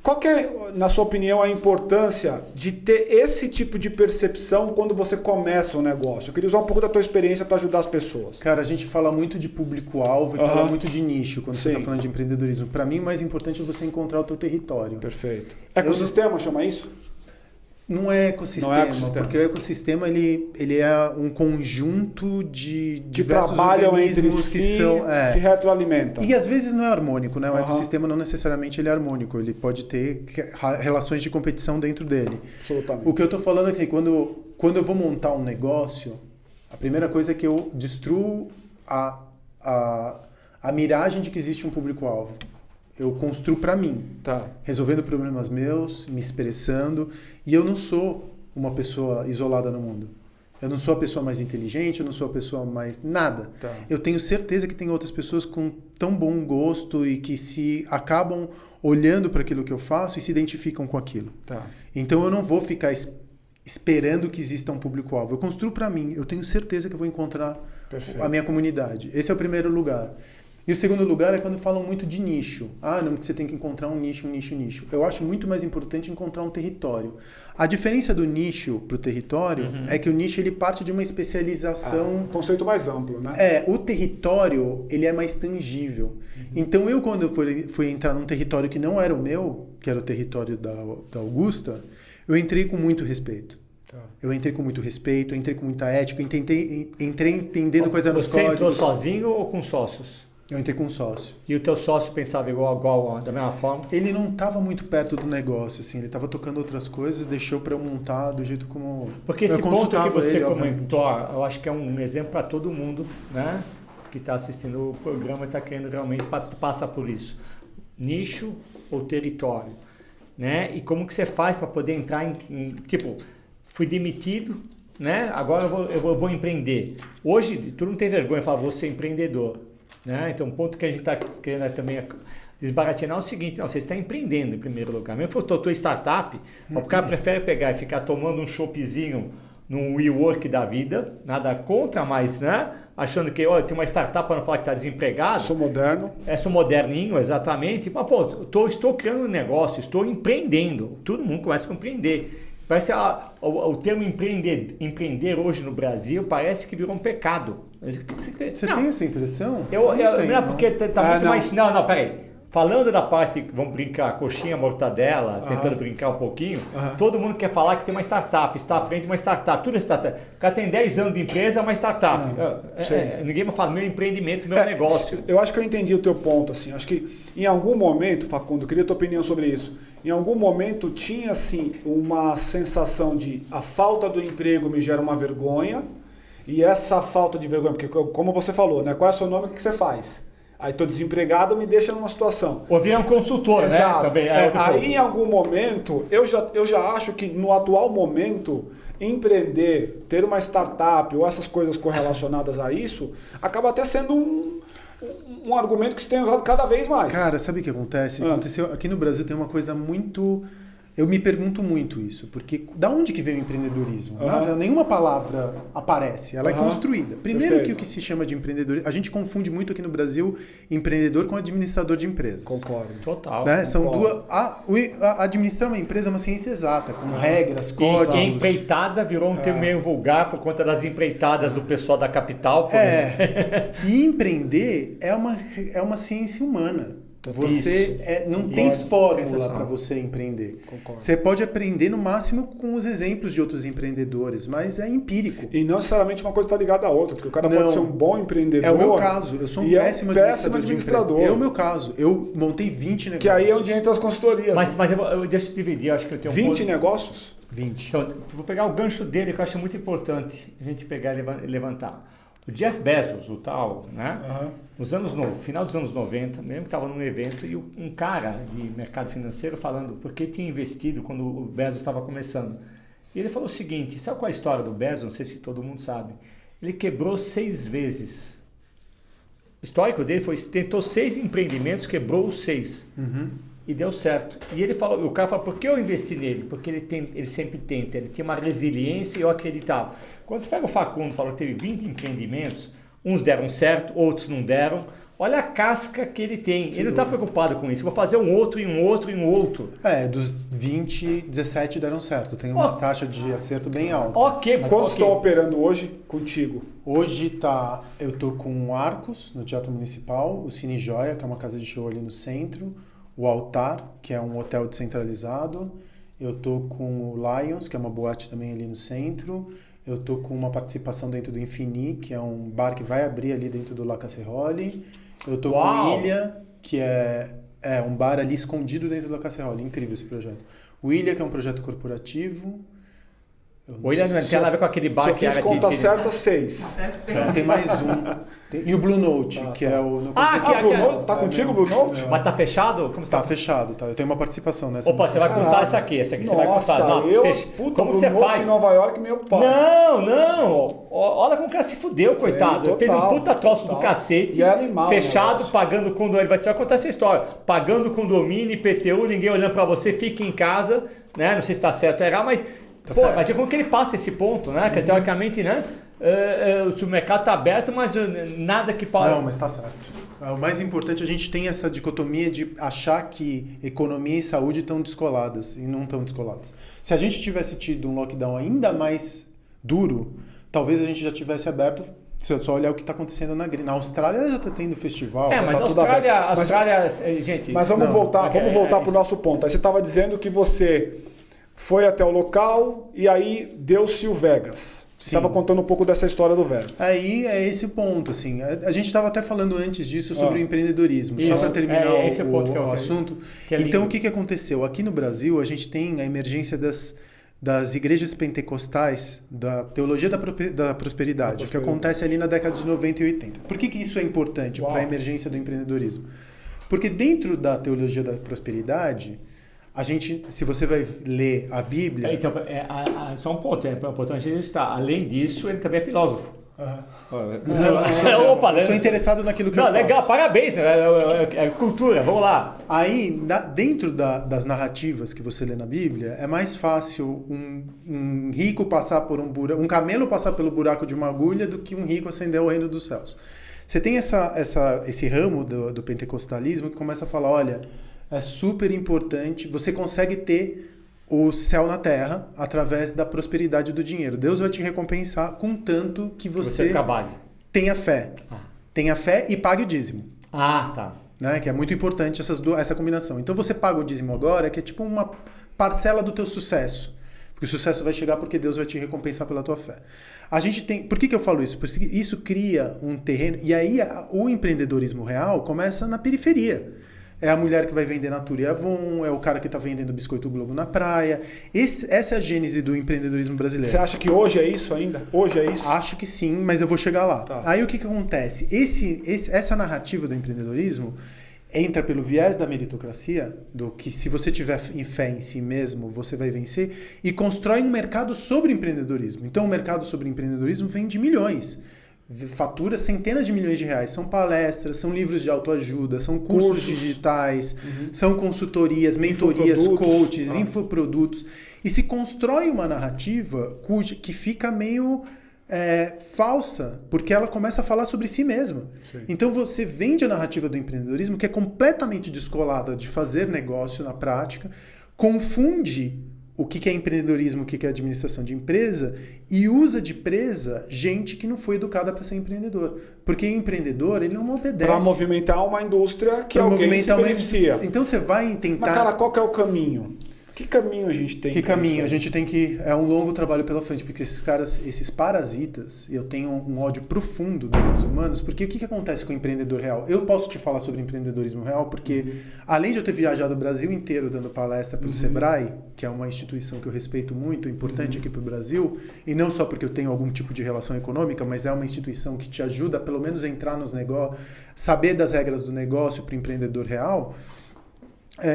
Qual que é, na sua opinião, a importância de ter esse tipo de percepção quando você começa um negócio? Eu queria usar um pouco da tua experiência para ajudar as pessoas. Cara, a gente fala muito de público-alvo e fala muito de nicho quando você está falando de empreendedorismo. Para mim, o mais importante é você encontrar o teu território. Perfeito. Ecossistema chama isso? Não é ecossistema, Não é ecossistema. porque o ecossistema ele é um conjunto de Que diversos trabalham entre organismos si, que são... se retroalimentam. E às vezes não é harmônico, né? O Aham. ecossistema não necessariamente ele é harmônico, ele pode ter relações de competição dentro dele. Absolutamente. O que eu tô falando é que assim, quando eu vou montar um negócio, a primeira coisa é que eu destruo a miragem de que existe um público-alvo. Eu construo para mim, Tá. resolvendo problemas meus, me expressando, e eu não sou uma pessoa isolada no mundo. Eu não sou a pessoa mais inteligente, eu não sou a pessoa mais nada. Tá. Eu tenho certeza que tem outras pessoas com tão bom gosto e que se acabam olhando para aquilo que eu faço e se identificam com aquilo. Tá. Então eu não vou ficar esperando que exista um público-alvo. Eu construo para mim, eu tenho certeza que eu vou encontrar Perfeito. a minha comunidade. Esse é o primeiro lugar. E o segundo lugar é quando falam muito de nicho. Ah, não, que você tem que encontrar um nicho. Eu acho muito mais importante encontrar um território. A diferença do nicho para o território é que o nicho ele parte de uma especialização... Um conceito mais amplo, né? O território, ele é mais tangível. Então, quando eu fui entrar num território que não era o meu, que era o território da Augusta, eu entrei com muito respeito. Tá. Eu entrei com muito respeito, eu entrei com muita ética, entrei entendendo quais eram os Você entrou códigos. sozinho ou com sócios? Eu entrei com um sócio. E o teu sócio pensava igual da mesma forma? Ele não estava muito perto do negócio, assim, ele estava tocando outras coisas, deixou para eu montar do jeito como... Porque esse eu ponto que consultava você ele, obviamente. comentou, eu acho que é um exemplo para todo mundo, né? Que está assistindo o programa e está querendo realmente passar por isso. Nicho ou território, né? E como que você faz para poder entrar tipo, fui demitido, né? Agora eu vou empreender. Hoje, tu não tem vergonha de falar, vou ser empreendedor, né? Então, o ponto que a gente está querendo também desbaratinar é o seguinte, não, você está empreendendo em primeiro lugar. Mesmo se for tua startup, o cara prefere pegar e ficar tomando um choppzinho num WeWork da vida, nada contra, mas, né? Achando que, olha, tem uma startup para não falar que está desempregado. Sou moderno. Sou moderninho, exatamente. Mas, pô, estou criando um negócio, estou empreendendo. Todo mundo começa a empreender. Parece o termo empreender hoje no Brasil parece que virou um pecado. Você tem essa impressão? Não é porque tá muito não. mais... Não, peraí. Falando da parte, vamos brincar, coxinha, mortadela, tentando brincar um pouquinho, todo mundo quer falar que tem uma startup, está à frente de uma startup, tudo é startup. O cara tem 10 anos de empresa, é uma startup. Ninguém vai falar meu empreendimento, meu negócio. Eu acho que eu entendi o teu ponto, assim. Acho que em algum momento, Facundo, eu queria a tua opinião sobre isso. Em algum momento tinha, assim, uma sensação de a falta do emprego me gera uma vergonha, e essa falta de vergonha, porque como você falou, né? Qual é o seu nome, o que você faz? Aí estou desempregado, me deixa numa situação. Ou virar um consultor, Exato. né? Também Aí, em algum momento, eu já acho que no atual momento, empreender, ter uma startup ou essas coisas correlacionadas a isso, acaba até sendo um argumento que se tem usado cada vez mais. Cara, sabe o que acontece? Aconteceu aqui no Brasil tem uma coisa muito... Eu me pergunto muito isso, porque da onde que veio o empreendedorismo? Nenhuma palavra aparece, ela é construída. Primeiro que o que se chama de empreendedorismo, a gente confunde muito aqui no Brasil empreendedor com administrador de empresas. Concordo. Total. Né? São duas. Administrar uma empresa é uma ciência exata, com regras, códigos. E empreitada virou um termo meio vulgar por conta das empreitadas do pessoal da capital. Por exemplo. E empreender é uma ciência humana. Você não tem fórmula para você empreender. Concordo. Você pode aprender no máximo com os exemplos de outros empreendedores, mas é empírico. E não necessariamente uma coisa está ligada à outra, porque o cara pode ser um bom empreendedor. É o meu caso. Eu sou um péssimo administrador. É o meu caso. Eu montei 20 negócios. Que aí é onde entra as consultorias. Mas deixa eu dividir, acho que eu tenho 20 negócios? 20. Então, vou pegar o gancho dele, que eu acho muito importante a gente pegar e levantar. O Jeff Bezos, o tal, né? Final dos anos 90, mesmo que estava num evento, e um cara de mercado financeiro falando porque tinha investido quando o Bezos estava começando. E ele falou o seguinte, sabe qual é a história do Bezos? Não sei se todo mundo sabe. Ele quebrou 6 vezes. O histórico dele foi, tentou 6 empreendimentos, quebrou os 6. E deu certo. E ele falou, o cara falou, por que eu investi nele? Porque ele sempre tenta, ele tinha uma resiliência e eu acreditava. Quando você pega o Facundo, falou que teve 20 empreendimentos, uns deram certo, outros não deram. Olha a casca que ele tem. Ele não está preocupado com isso. Vou fazer um outro e um outro e um outro. Dos 20, 17 deram certo. Tem uma taxa de acerto bem alta. Mas quantos estão operando hoje contigo? Hoje eu tô com o Arcos, no Teatro Municipal, o Cine Joia, que é uma casa de show ali no centro, o Altar, que é um hotel descentralizado, eu tô com o Lions, que é uma boate também ali no centro, eu tô com uma participação dentro do Infini, que é um bar que vai abrir ali dentro do La Casserole, eu tô Uau! com o Ilha, que é um bar ali escondido dentro do La Casserole, incrível esse projeto. O Ilha, que é um projeto corporativo. O Ilha não tem nada a ver com aquele bar Se eu que fiz era conta de... certa, 6. Não, tem mais um. E o Blue Note, que é o... no Ah, conceito- que Blue é- Note? Tá contigo, Blue Note? Mas tá fechado? Como você Tá fechado, tá? Eu tenho uma participação nessa. Opa, você vai iniciativa. contar isso aqui. Esse aqui você vai Nossa, contar. Não, eu, fecha. puta, Como Blue você Note faz? em Nova York, meu pai. Não. Olha como o cara se fudeu, coitado. Ele fez um total, puta troço total. do cacete. E é animal, fechado, né? pagando condomínio. Você vai contar essa história. Pagando condomínio, IPTU, ninguém olhando pra você, fica em casa, né? Não sei se tá certo ou errado, mas. Tá Pô, certo. mas é como que ele passa esse ponto, né? Que teoricamente, né? O supermercado tá aberto, mas nada que pode. Não, mas tá certo. O mais importante, a gente tem essa dicotomia de achar que economia e saúde estão descoladas e não estão descoladas. Se a gente tivesse tido um lockdown ainda mais duro, talvez a gente já tivesse aberto. Se eu só olhar o que está acontecendo na Austrália, já está tendo festival. Mas tá a tudo aberto. Austrália, gente. Mas vamos Não, voltar é para o isso. nosso ponto. Aí você estava dizendo que você foi até o local e aí deu-se o Vegas. Você Sim. estava contando um pouco dessa história do Vegas. Aí é esse ponto, assim. A gente estava até falando antes disso sobre o empreendedorismo. Isso. Só para terminar Esse é o ponto que eu o quero. assunto. Que é Então, lindo. o que aconteceu? Aqui no Brasil, a gente tem a emergência das igrejas pentecostais, da teologia da prosperidade, que acontece ali na década de 90 e 80. Por que isso é importante Uau. para a emergência do empreendedorismo? Porque dentro da teologia da prosperidade, a gente, se você vai ler a Bíblia... Então, só um ponto, é importante registrar. Além disso, ele também é filósofo. Opa, eu sou interessado naquilo que não, eu faço. legal, parabéns. É cultura, vamos lá. Aí, dentro das narrativas que você lê na Bíblia, é mais fácil um rico passar por um camelo passar pelo buraco de uma agulha do que um rico ascender ao reino dos céus. Você tem esse ramo do pentecostalismo que começa a falar, olha, é super importante, você consegue ter o céu na terra através da prosperidade do dinheiro. Deus vai te recompensar contanto que você trabalhe. tenha fé. Tenha fé e pague o dízimo. Ah, tá. Né? Que é muito importante essa combinação. Então você paga o dízimo agora, que é tipo uma parcela do teu sucesso. Porque o sucesso vai chegar porque Deus vai te recompensar pela tua fé. A gente tem... Por que eu falo isso? Porque isso cria um terreno... E aí o empreendedorismo real começa na periferia. É a mulher que vai vender Natura e Avon, é o cara que está vendendo biscoito Globo na praia. Essa é a gênese do empreendedorismo brasileiro. Você acha que hoje é isso ainda? Hoje é isso? Acho que sim, mas eu vou chegar lá. Tá. Aí o que acontece? Essa narrativa do empreendedorismo entra pelo viés da meritocracia, do que se você tiver fé em si mesmo, você vai vencer, e constrói um mercado sobre empreendedorismo. Então o mercado sobre empreendedorismo vem de milhões. Fatura centenas de milhões de reais. São palestras, são livros de autoajuda, são cursos digitais, são consultorias, mentorias, coaches, infoprodutos. E se constrói uma narrativa que fica meio falsa, porque ela começa a falar sobre si mesma. Sim. Então você vende a narrativa do empreendedorismo, que é completamente descolada de fazer negócio na prática, confunde o que é empreendedorismo, o que é administração de empresa, e usa de presa gente que não foi educada para ser empreendedor. Porque empreendedor, ele não obedece. Para movimentar uma indústria que Pra alguém se movimentar uma beneficia. Então você vai tentar... Mas, cara, qual que é o caminho? Que caminho a gente tem? Que pra caminho? isso? A gente tem que... É um longo trabalho pela frente, porque esses caras, esses parasitas, eu tenho um ódio profundo desses humanos, porque o que acontece com o empreendedor real? Eu posso te falar sobre empreendedorismo real, porque além de eu ter viajado o Brasil inteiro dando palestra pelo Sebrae, que é uma instituição que eu respeito muito, importante aqui para o Brasil, e não só porque eu tenho algum tipo de relação econômica, mas é uma instituição que te ajuda a pelo menos entrar nos negócios, saber das regras do negócio para o empreendedor real.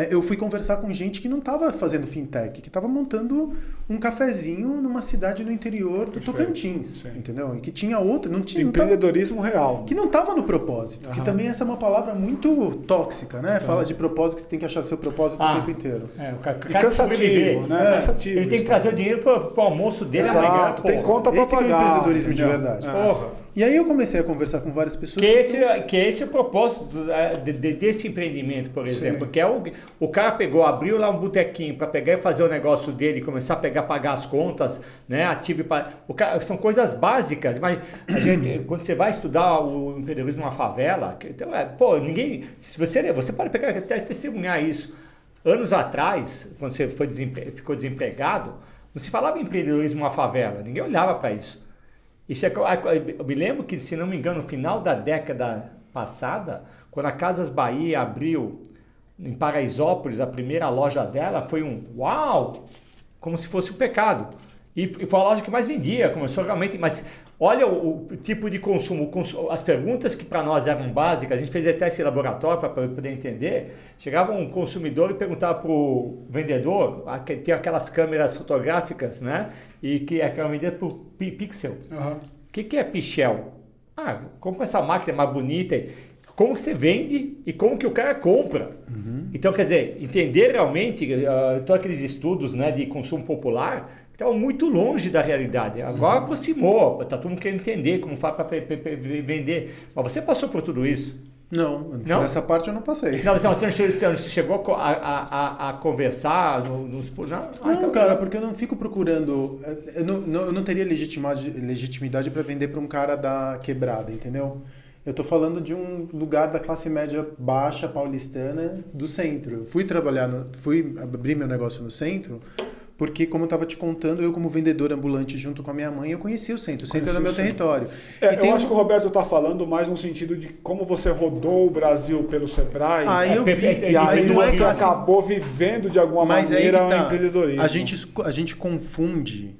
Eu fui conversar com gente que não estava fazendo fintech, que estava montando um cafezinho numa cidade no interior do Tocantins, entendeu? E que tinha outra, não tinha... Empreendedorismo real. Que não estava no propósito, que também essa é uma palavra muito tóxica, né? Fala de propósito, que você tem que achar seu propósito o tempo inteiro. O cara E cansativo, né? Cansativo. Ele tem que trazer o dinheiro para o almoço dele. Exato, tem conta para Esse que é o pagar. empreendedorismo de entendeu? verdade. Porra. E aí eu comecei a conversar com várias pessoas... Que esse é o propósito desse empreendimento, por exemplo. Que é o cara pegou, abriu lá um botequinho para pegar e fazer o negócio dele, começar a pagar as contas, né? São coisas básicas, mas a gente, quando você vai estudar o empreendedorismo numa favela, então, ninguém... Você pode pegar até testemunhar isso. Anos atrás, quando você ficou desempregado, não se falava em empreendedorismo numa favela, ninguém olhava para isso. Eu me lembro que, se não me engano, no final da década passada, quando a Casas Bahia abriu em Paraisópolis a primeira loja dela, foi um uau, como se fosse um pecado. E foi a loja que mais vendia, começou realmente, mas olha o tipo de consumo, as perguntas que para nós eram básicas, a gente fez até esse laboratório para poder entender, chegava um consumidor e perguntava para o vendedor, tem aquelas câmeras fotográficas, né, e que é vendida por pixel. O que é Pichel? Compra essa máquina mais bonita. Como que você vende e como que o cara compra. Então, quer dizer, entender realmente todos aqueles estudos, né, de consumo popular que estavam muito longe da realidade. Agora aproximou, está todo mundo querendo entender como faz para vender. Mas você passou por tudo isso? Não? Por essa parte eu não passei. Não, você não chegou a conversar? Não, então, cara, porque eu não fico procurando... Eu não teria legitimidade para vender para um cara da quebrada, entendeu? Eu estou falando de um lugar da classe média baixa paulistana do centro. Eu fui abrir meu negócio no centro, porque, como eu estava te contando, eu, como vendedor ambulante junto com a minha mãe, eu conhecia o centro. O centro era meu território. Eu acho que o Roberto está falando mais no sentido de como você rodou o Brasil pelo Sebrae. Aí eu vi. E aí você acabou vivendo de alguma maneira o empreendedorismo. A gente confunde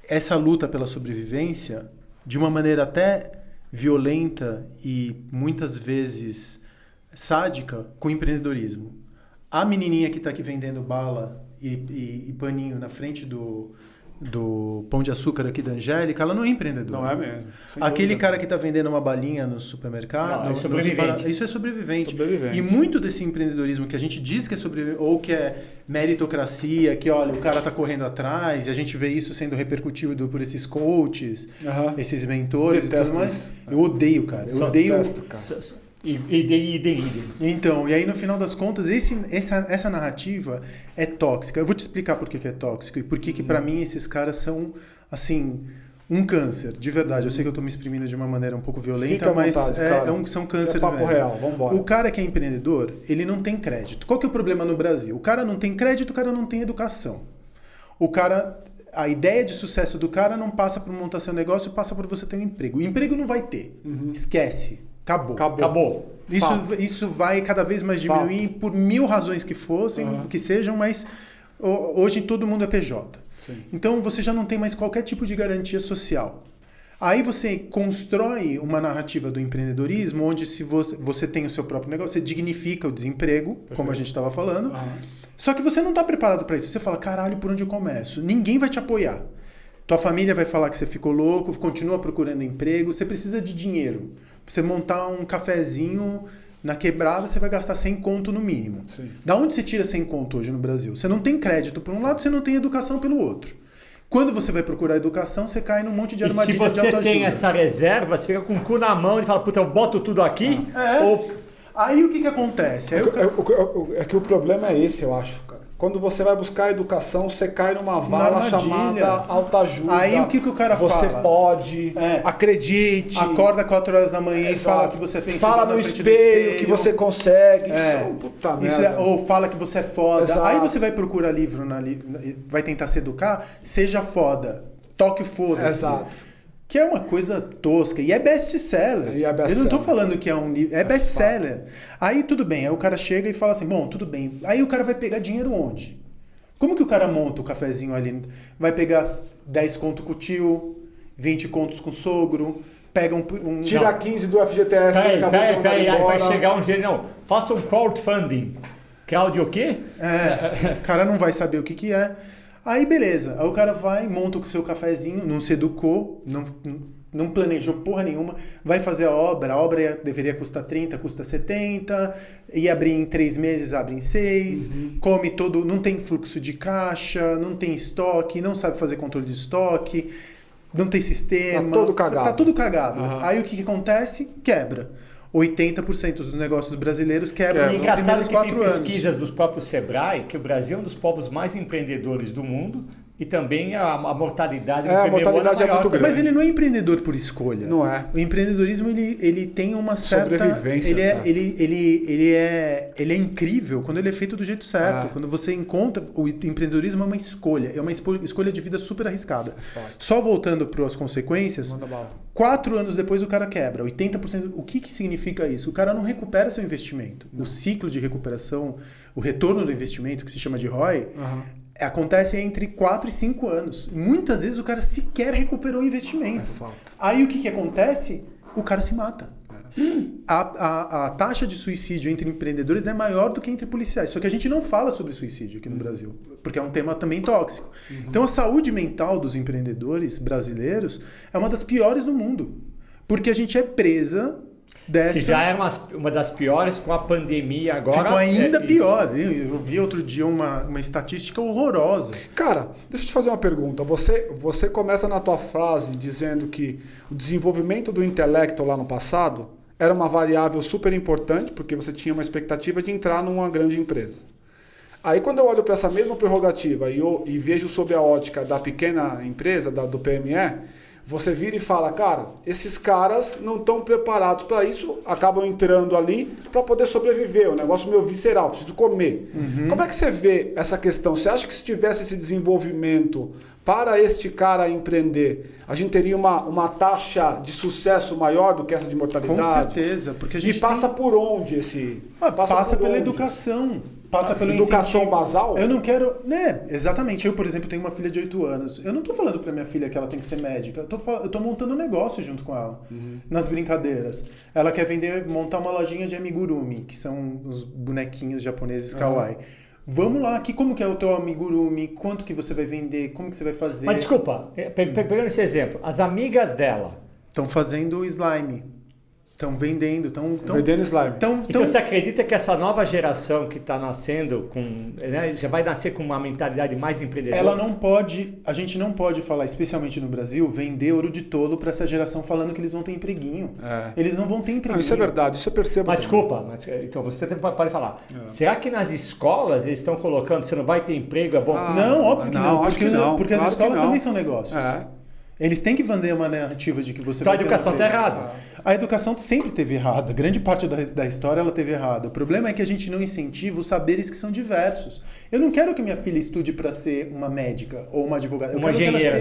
essa luta pela sobrevivência de uma maneira até violenta e muitas vezes sádica com empreendedorismo. A menininha que está aqui vendendo bala e paninho na frente do Pão de Açúcar aqui da Angélica, ela não é empreendedora. Não é mesmo. Aquele cara que está vendendo uma balinha no supermercado... Não, é sobrevivente. Isso é sobrevivente. E muito desse empreendedorismo que a gente diz que é sobrevivente, ou que é meritocracia, que olha, o cara está correndo atrás, e a gente vê isso sendo repercutido por esses coaches, esses mentores. Detesto e tudo mais. isso. Eu odeio, cara. Eu odeio... Detesto, cara. Idem. Então, e aí no final das contas, essa narrativa é tóxica. Eu vou te explicar por que é tóxico e por que para mim esses caras são, assim, um câncer, de verdade. Eu sei que eu estou me exprimindo de uma maneira um pouco violenta, mas são cânceres. É papo real, vamos embora. O cara que é empreendedor, ele não tem crédito. Qual que é o problema no Brasil? O cara não tem crédito, o cara não tem educação. A ideia de sucesso do cara não passa por montar seu negócio, passa por você ter um emprego. O emprego não vai ter. Esquece. Acabou. Isso vai cada vez mais diminuir por 1000 razões que sejam, mas hoje todo mundo é PJ. Sim. Então você já não tem mais qualquer tipo de garantia social. Aí você constrói uma narrativa do empreendedorismo onde, se você tem o seu próprio negócio, você dignifica o desemprego, como a gente estava falando. Só que você não está preparado para isso. Você fala, caralho, por onde eu começo? Ninguém vai te apoiar. Tua família vai falar que você ficou louco, continua procurando emprego, você precisa de dinheiro. Você montar um cafezinho na quebrada, você vai gastar 100 conto no mínimo. Sim. Da onde você tira 100 conto hoje no Brasil? Você não tem crédito por um lado, você não tem educação pelo outro. Quando você vai procurar educação, você cai num monte de armadilha de autoajuda. E se você tem essa reserva, você fica com o cu na mão e fala, puta, eu boto tudo aqui. Aí o que acontece? É que o problema é esse, eu acho, cara. Quando você vai buscar educação, você cai numa vala chamada autoajuda. Aí o que o cara fala? Você pode, acredite. Acorda 4 horas da manhã e fala que você fez. Fala no espelho que você consegue. Puta merda. Ou fala que você é foda. Exato. Aí você vai procurar livro, vai tentar se educar, seja foda. Toque o foda-se. Exato. Que é uma coisa tosca. E é best-seller. Eu não tô falando que é um livro. É best-seller. Aí tudo bem. Aí o cara chega e fala assim, bom, tudo bem. Aí o cara vai pegar dinheiro onde? Como que o cara monta o cafezinho ali? Vai pegar 10 conto com o tio, 20 contos com o sogro, pega um... Tira 15 do FGTS. Peraí, aí vai chegar um gênio. Não, faça um crowdfunding. Crowd o quê? O cara não vai saber o que é. Aí beleza, aí o cara vai, monta o seu cafezinho, não se educou, não planejou porra nenhuma, vai fazer a obra deveria custar 30, custa 70, ia abrir em 3 meses, abre em 6, come todo, não tem fluxo de caixa, não tem estoque, não sabe fazer controle de estoque, não tem sistema. Tá todo cagado. Tá tudo cagado. Aí o que acontece? Quebra. 80% dos negócios brasileiros quebram nos primeiros 4 anos. Tem pesquisas dos próprios Sebrae que o Brasil é um dos povos mais empreendedores do mundo, e também a mortalidade no a primeiro mortalidade ano é muito maior. grande. Mas ele não é empreendedor por escolha. Não é. O empreendedorismo, ele tem uma certa... Sobrevivência, ele é incrível quando ele é feito do jeito certo. Quando você encontra... O empreendedorismo é uma escolha. É uma escolha de vida super arriscada. Só voltando para as consequências, 4 anos depois o cara quebra. 80%... O que significa isso? O cara não recupera seu investimento. O ciclo de recuperação, o retorno do investimento, que se chama de ROI... acontece entre 4 e 5 anos. Muitas vezes o cara sequer recuperou o investimento. Aí o que acontece? O cara se mata. A taxa de suicídio entre empreendedores é maior do que entre policiais. Só que a gente não fala sobre suicídio aqui no Brasil, porque é um tema também tóxico. Então a saúde mental dos empreendedores brasileiros é uma das piores do mundo. Porque a gente é presa dessa... Se já é uma das piores com a pandemia agora... Ficou ainda pior. Eu vi outro dia uma estatística horrorosa. Cara, deixa eu te fazer uma pergunta. Você começa na tua frase dizendo que o desenvolvimento do intelecto lá no passado era uma variável super importante, porque você tinha uma expectativa de entrar numa grande empresa. Aí quando eu olho para essa mesma prerrogativa e vejo sob a ótica da pequena empresa, do PME, você vira e fala, cara, esses caras não estão preparados para isso, acabam entrando ali para poder sobreviver, o negócio meio visceral, preciso comer. Como é que você vê essa questão? Você acha que se tivesse esse desenvolvimento para este cara empreender, a gente teria uma taxa de sucesso maior do que essa de mortalidade? Com certeza, porque a gente passa por onde esse... Passa pela educação. Passa pelo educação incentivo. basal? Eu não quero... Né, exatamente. Eu, por exemplo, tenho uma filha de 8 anos. Eu não tô falando pra minha filha que ela tem que ser médica. Eu tô montando um negócio junto com ela. Nas brincadeiras. Ela quer montar uma lojinha de amigurumi, que são os bonequinhos japoneses kawaii. Vamos lá, como que é o teu amigurumi? Quanto que você vai vender? Como que você vai fazer? Mas desculpa, pegando esse exemplo, as amigas dela... Estão fazendo slime. Estão vendendo, vendendo slime. Então você acredita que essa nova geração que está nascendo já vai nascer com uma mentalidade mais empreendedora? Ela não pode, a gente não pode falar, especialmente no Brasil, vender ouro de tolo para essa geração falando que eles vão ter empreguinho. Eles não vão ter empreguinho. Isso é verdade, isso eu percebo. Mas desculpa, então você pode falar. Será que nas escolas eles estão colocando, você não vai ter emprego, é bom? Não, óbvio que não, porque claro as escolas também são negócios. Eles têm que vender uma narrativa de que você vai ter Então a educação está errada. A educação sempre teve errada. Grande parte da história ela teve errada. O problema é que a gente não incentiva os saberes que são diversos. Eu não quero que minha filha estude para ser uma médica ou uma advogada. Uma engenheira,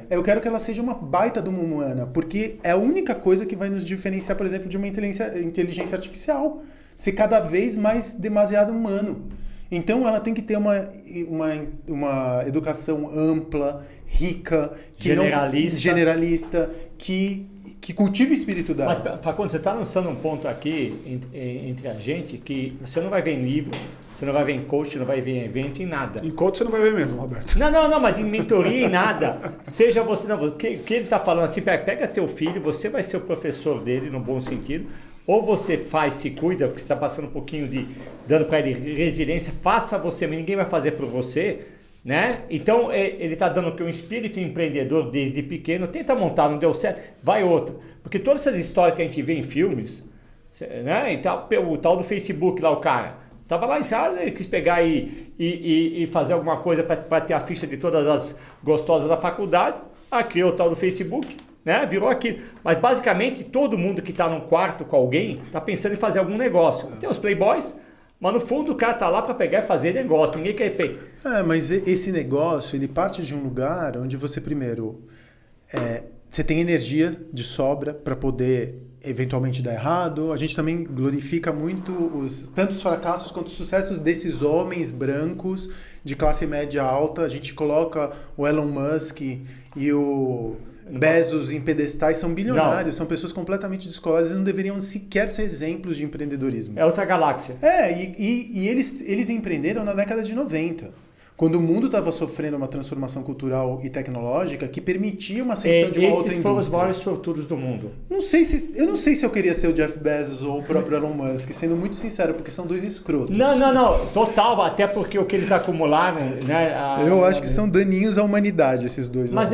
Eu quero que ela seja uma baita de uma humana, porque é a única coisa que vai nos diferenciar, por exemplo, de uma inteligência artificial. Ser cada vez mais demasiado humano. Então ela tem que ter uma educação ampla, rica, generalista, que cultive o espírito dela. Mas, Facundo, você está lançando um ponto aqui entre a gente que você não vai ver em livro, você não vai ver em coach, não vai ver em evento, em nada. Em coach você não vai ver mesmo, Roberto. Não, mas em mentoria, em nada. Seja você... Não, o que ele está falando assim, pega teu filho, você vai ser o professor dele, no bom sentido, ou você se cuida, porque você está passando um pouquinho dando para ele resiliência, faça você, mas ninguém vai fazer por você, né? Então ele está dando um espírito empreendedor desde pequeno, tenta montar, não deu certo, vai outra. Porque todas essas histórias que a gente vê em filmes, né? Então, o tal do Facebook lá, o cara, estava lá em casa, ele quis pegar e fazer alguma coisa para ter a ficha de todas as gostosas da faculdade, criou o tal do Facebook, né? Virou aquilo. Mas basicamente todo mundo que está num quarto com alguém está pensando em fazer algum negócio. Tem os playboys, mas no fundo o cara tá lá para pegar e fazer negócio. Ninguém quer mas esse negócio, ele parte de um lugar onde você primeiro você tem energia de sobra para poder eventualmente dar errado. A gente também glorifica muito tanto os fracassos quanto os sucessos desses homens brancos de classe média alta. A gente coloca o Elon Musk e o Bezos em pedestais, são bilionários, são pessoas completamente descoladas e não deveriam sequer ser exemplos de empreendedorismo. É outra galáxia. E eles empreenderam na década de 90. Quando o mundo estava sofrendo uma transformação cultural e tecnológica que permitia uma ascensão de uma outra indústria. Esses foram os maiores sortudos do mundo. Eu não sei se eu queria ser o Jeff Bezos ou o próprio Elon Musk, sendo muito sincero, porque são dois escrotos. Não, total, até porque o que eles acumularam, né? Eu acho que são daninhos à humanidade, esses dois. Mas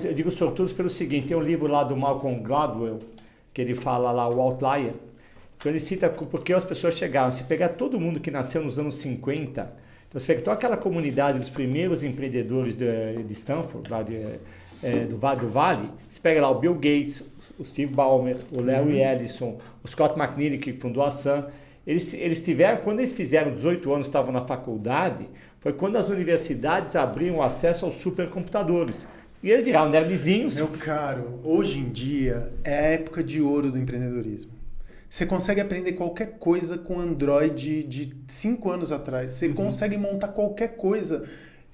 eu digo sortudos pelo seguinte, tem um livro lá do Malcolm Gladwell, que ele fala lá, o Outlier, então ele cita porque as pessoas chegaram, se pegar todo mundo que nasceu nos anos 50... Então, você vê que toda aquela comunidade dos primeiros empreendedores de Stanford, lá do Vale, você pega lá o Bill Gates, o Steve Ballmer, o Larry Ellison, o Scott McNeely, que fundou a Sun. Eles tiveram, quando eles fizeram 18 anos, estavam na faculdade, foi quando as universidades abriam acesso aos supercomputadores. E eles viraram nerdzinhos. Meu caro, hoje em dia é a época de ouro do empreendedorismo. Você consegue aprender qualquer coisa com Android de 5 anos atrás. Você consegue montar qualquer coisa,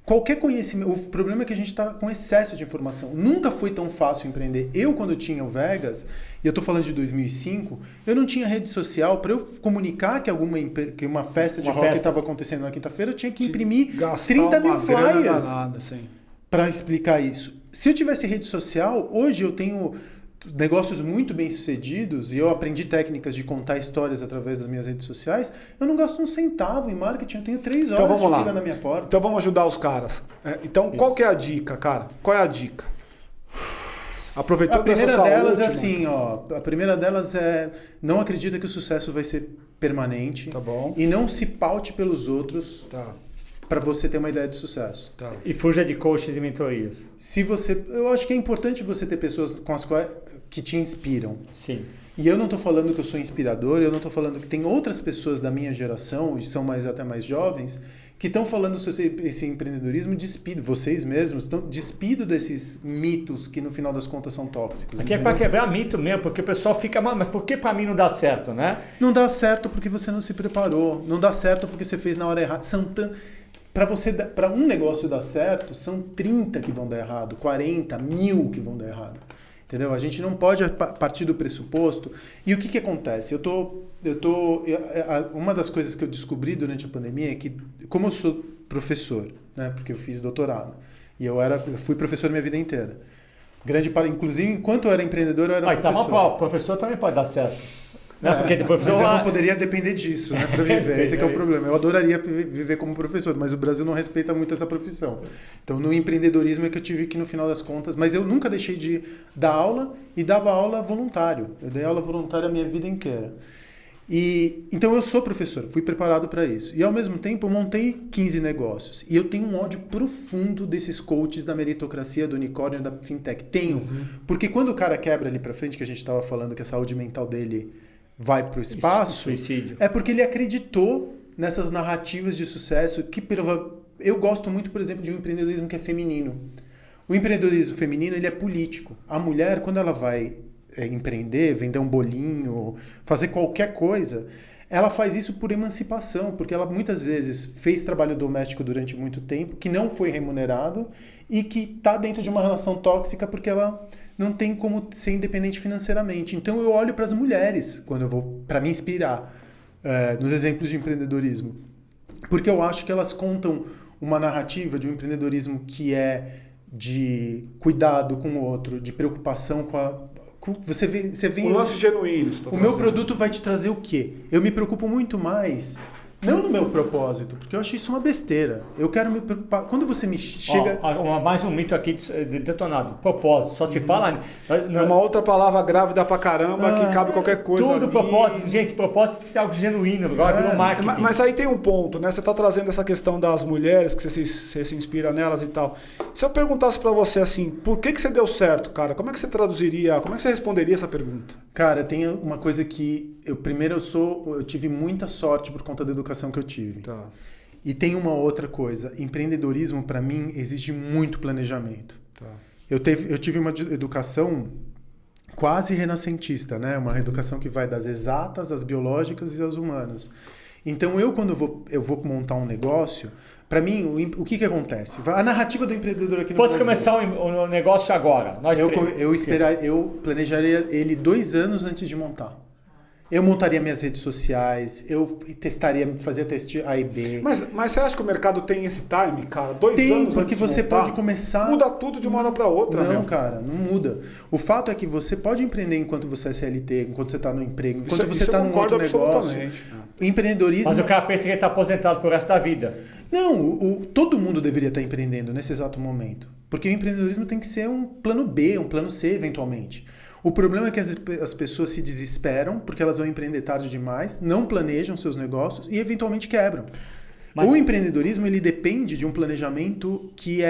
qualquer conhecimento. O problema é que a gente está com excesso de informação. Nunca foi tão fácil empreender. Eu, quando tinha o Vegas, e eu estou falando de 2005, eu não tinha rede social. Para eu comunicar que uma festa de rock estava acontecendo na quinta-feira, eu tinha que imprimir 30 mil flyers para explicar isso. Se eu tivesse rede social, hoje eu tenho negócios muito bem sucedidos e eu aprendi técnicas de contar histórias através das minhas redes sociais, eu não gasto um centavo em marketing, eu tenho 3 horas de fila na minha porta. Então vamos ajudar os caras. Então qual que é a dica, cara? Qual é a dica? Aproveitando essa sua última. A primeira delas é assim, a primeira delas é não acredita que o sucesso vai ser permanente. Tá bom. E não se paute pelos outros. Tá. Para você ter uma ideia de sucesso. Tá. E fuja de coaches e mentorias. Eu acho que é importante você ter pessoas com as quais que te inspiram. Sim. E eu não estou falando que eu sou inspirador, eu não estou falando que tem outras pessoas da minha geração, e são até mais jovens, que estão falando sobre esse empreendedorismo despido, vocês mesmos, estão despido desses mitos que no final das contas são tóxicos. Aqui entendeu? É para quebrar mito mesmo, porque o pessoal fica, mas por que para mim não dá certo, né? Não dá certo porque você não se preparou, não dá certo porque você fez na hora errada. Para um negócio dar certo, são 30 que vão dar errado, 40, 1000 que vão dar errado. Entendeu? A gente não pode partir do pressuposto. E o que acontece? Uma das coisas que eu descobri durante a pandemia é que, como eu sou professor, né, porque eu fiz doutorado, e eu fui professor minha vida inteira. Inclusive, enquanto eu era empreendedor, eu era professor. Então, o professor também pode dar certo. Porque mas eu não poderia depender disso, né, para viver. Esse é o problema. Eu adoraria viver como professor, mas o Brasil não respeita muito essa profissão. Então, no empreendedorismo é que eu tive que, no final das contas... Mas eu nunca deixei de dar aula e dava aula voluntário. Eu dei aula voluntária a minha vida inteira. Então, eu sou professor, fui preparado para isso. E, ao mesmo tempo, eu montei 15 negócios. E eu tenho um ódio profundo desses coaches da meritocracia, do unicórnio, da fintech. Tenho. Porque quando o cara quebra ali para frente, que a gente estava falando que a saúde mental dele vai para o espaço, suicídio. É porque ele acreditou nessas narrativas de sucesso que eu gosto muito, por exemplo, de um empreendedorismo que é feminino. O empreendedorismo feminino, ele é político. A mulher, quando ela vai empreender, vender um bolinho, fazer qualquer coisa, ela faz isso por emancipação, porque ela muitas vezes fez trabalho doméstico durante muito tempo, que não foi remunerado e que está dentro de uma relação tóxica porque ela não tem como ser independente financeiramente. Então eu olho para as mulheres quando eu vou para me inspirar nos exemplos de empreendedorismo, porque eu acho que elas contam uma narrativa de um empreendedorismo que é de cuidado com o outro, de preocupação você vê um lance genuíno. O meu produto vai te trazer o quê? Eu me preocupo muito mais, não no meu propósito, porque eu acho isso uma besteira. Eu quero me preocupar. Quando você me chega... mais um mito aqui detonado. Propósito. Só se fala... É uma outra palavra grávida pra caramba que cabe qualquer coisa. Tudo ali. Propósito. Gente, propósito é algo genuíno. Agora virou marketing. Mas aí tem um ponto, né? Você tá trazendo essa questão das mulheres, que você se inspira nelas e tal. Se eu perguntasse pra você assim, por que você deu certo, cara? Como é que você traduziria, como é que você responderia essa pergunta? Cara, tem uma coisa que... eu tive muita sorte por conta da educação que eu tive. Tá. E tem uma outra coisa. Empreendedorismo, para mim, exige muito planejamento. Tá. Eu tive uma educação quase renascentista, né? Uma educação que vai das exatas, às biológicas e às humanas. Então, quando eu vou montar um negócio, para mim, o que acontece? A narrativa do empreendedor aqui no Brasil... Fosse começar o negócio agora. Eu planejaria ele 2 anos antes de montar. Eu montaria minhas redes sociais, eu fazia teste A e B. Mas você acha que o mercado tem esse time, cara? 2 anos Tem, antes porque de você montar, pode começar... Muda tudo de uma hora para outra. Não, cara, não muda. O fato é que você pode empreender enquanto você é CLT, enquanto você está no emprego, enquanto você está num outro negócio. Empreendedorismo... Mas o cara pensa que ele está aposentado pro resto da vida. Não, todo mundo deveria estar empreendendo nesse exato momento. Porque o empreendedorismo tem que ser um plano B, um plano C, eventualmente. O problema é que as pessoas se desesperam porque elas vão empreender tarde demais, não planejam seus negócios e eventualmente quebram. O empreendedorismo, ele depende de um planejamento que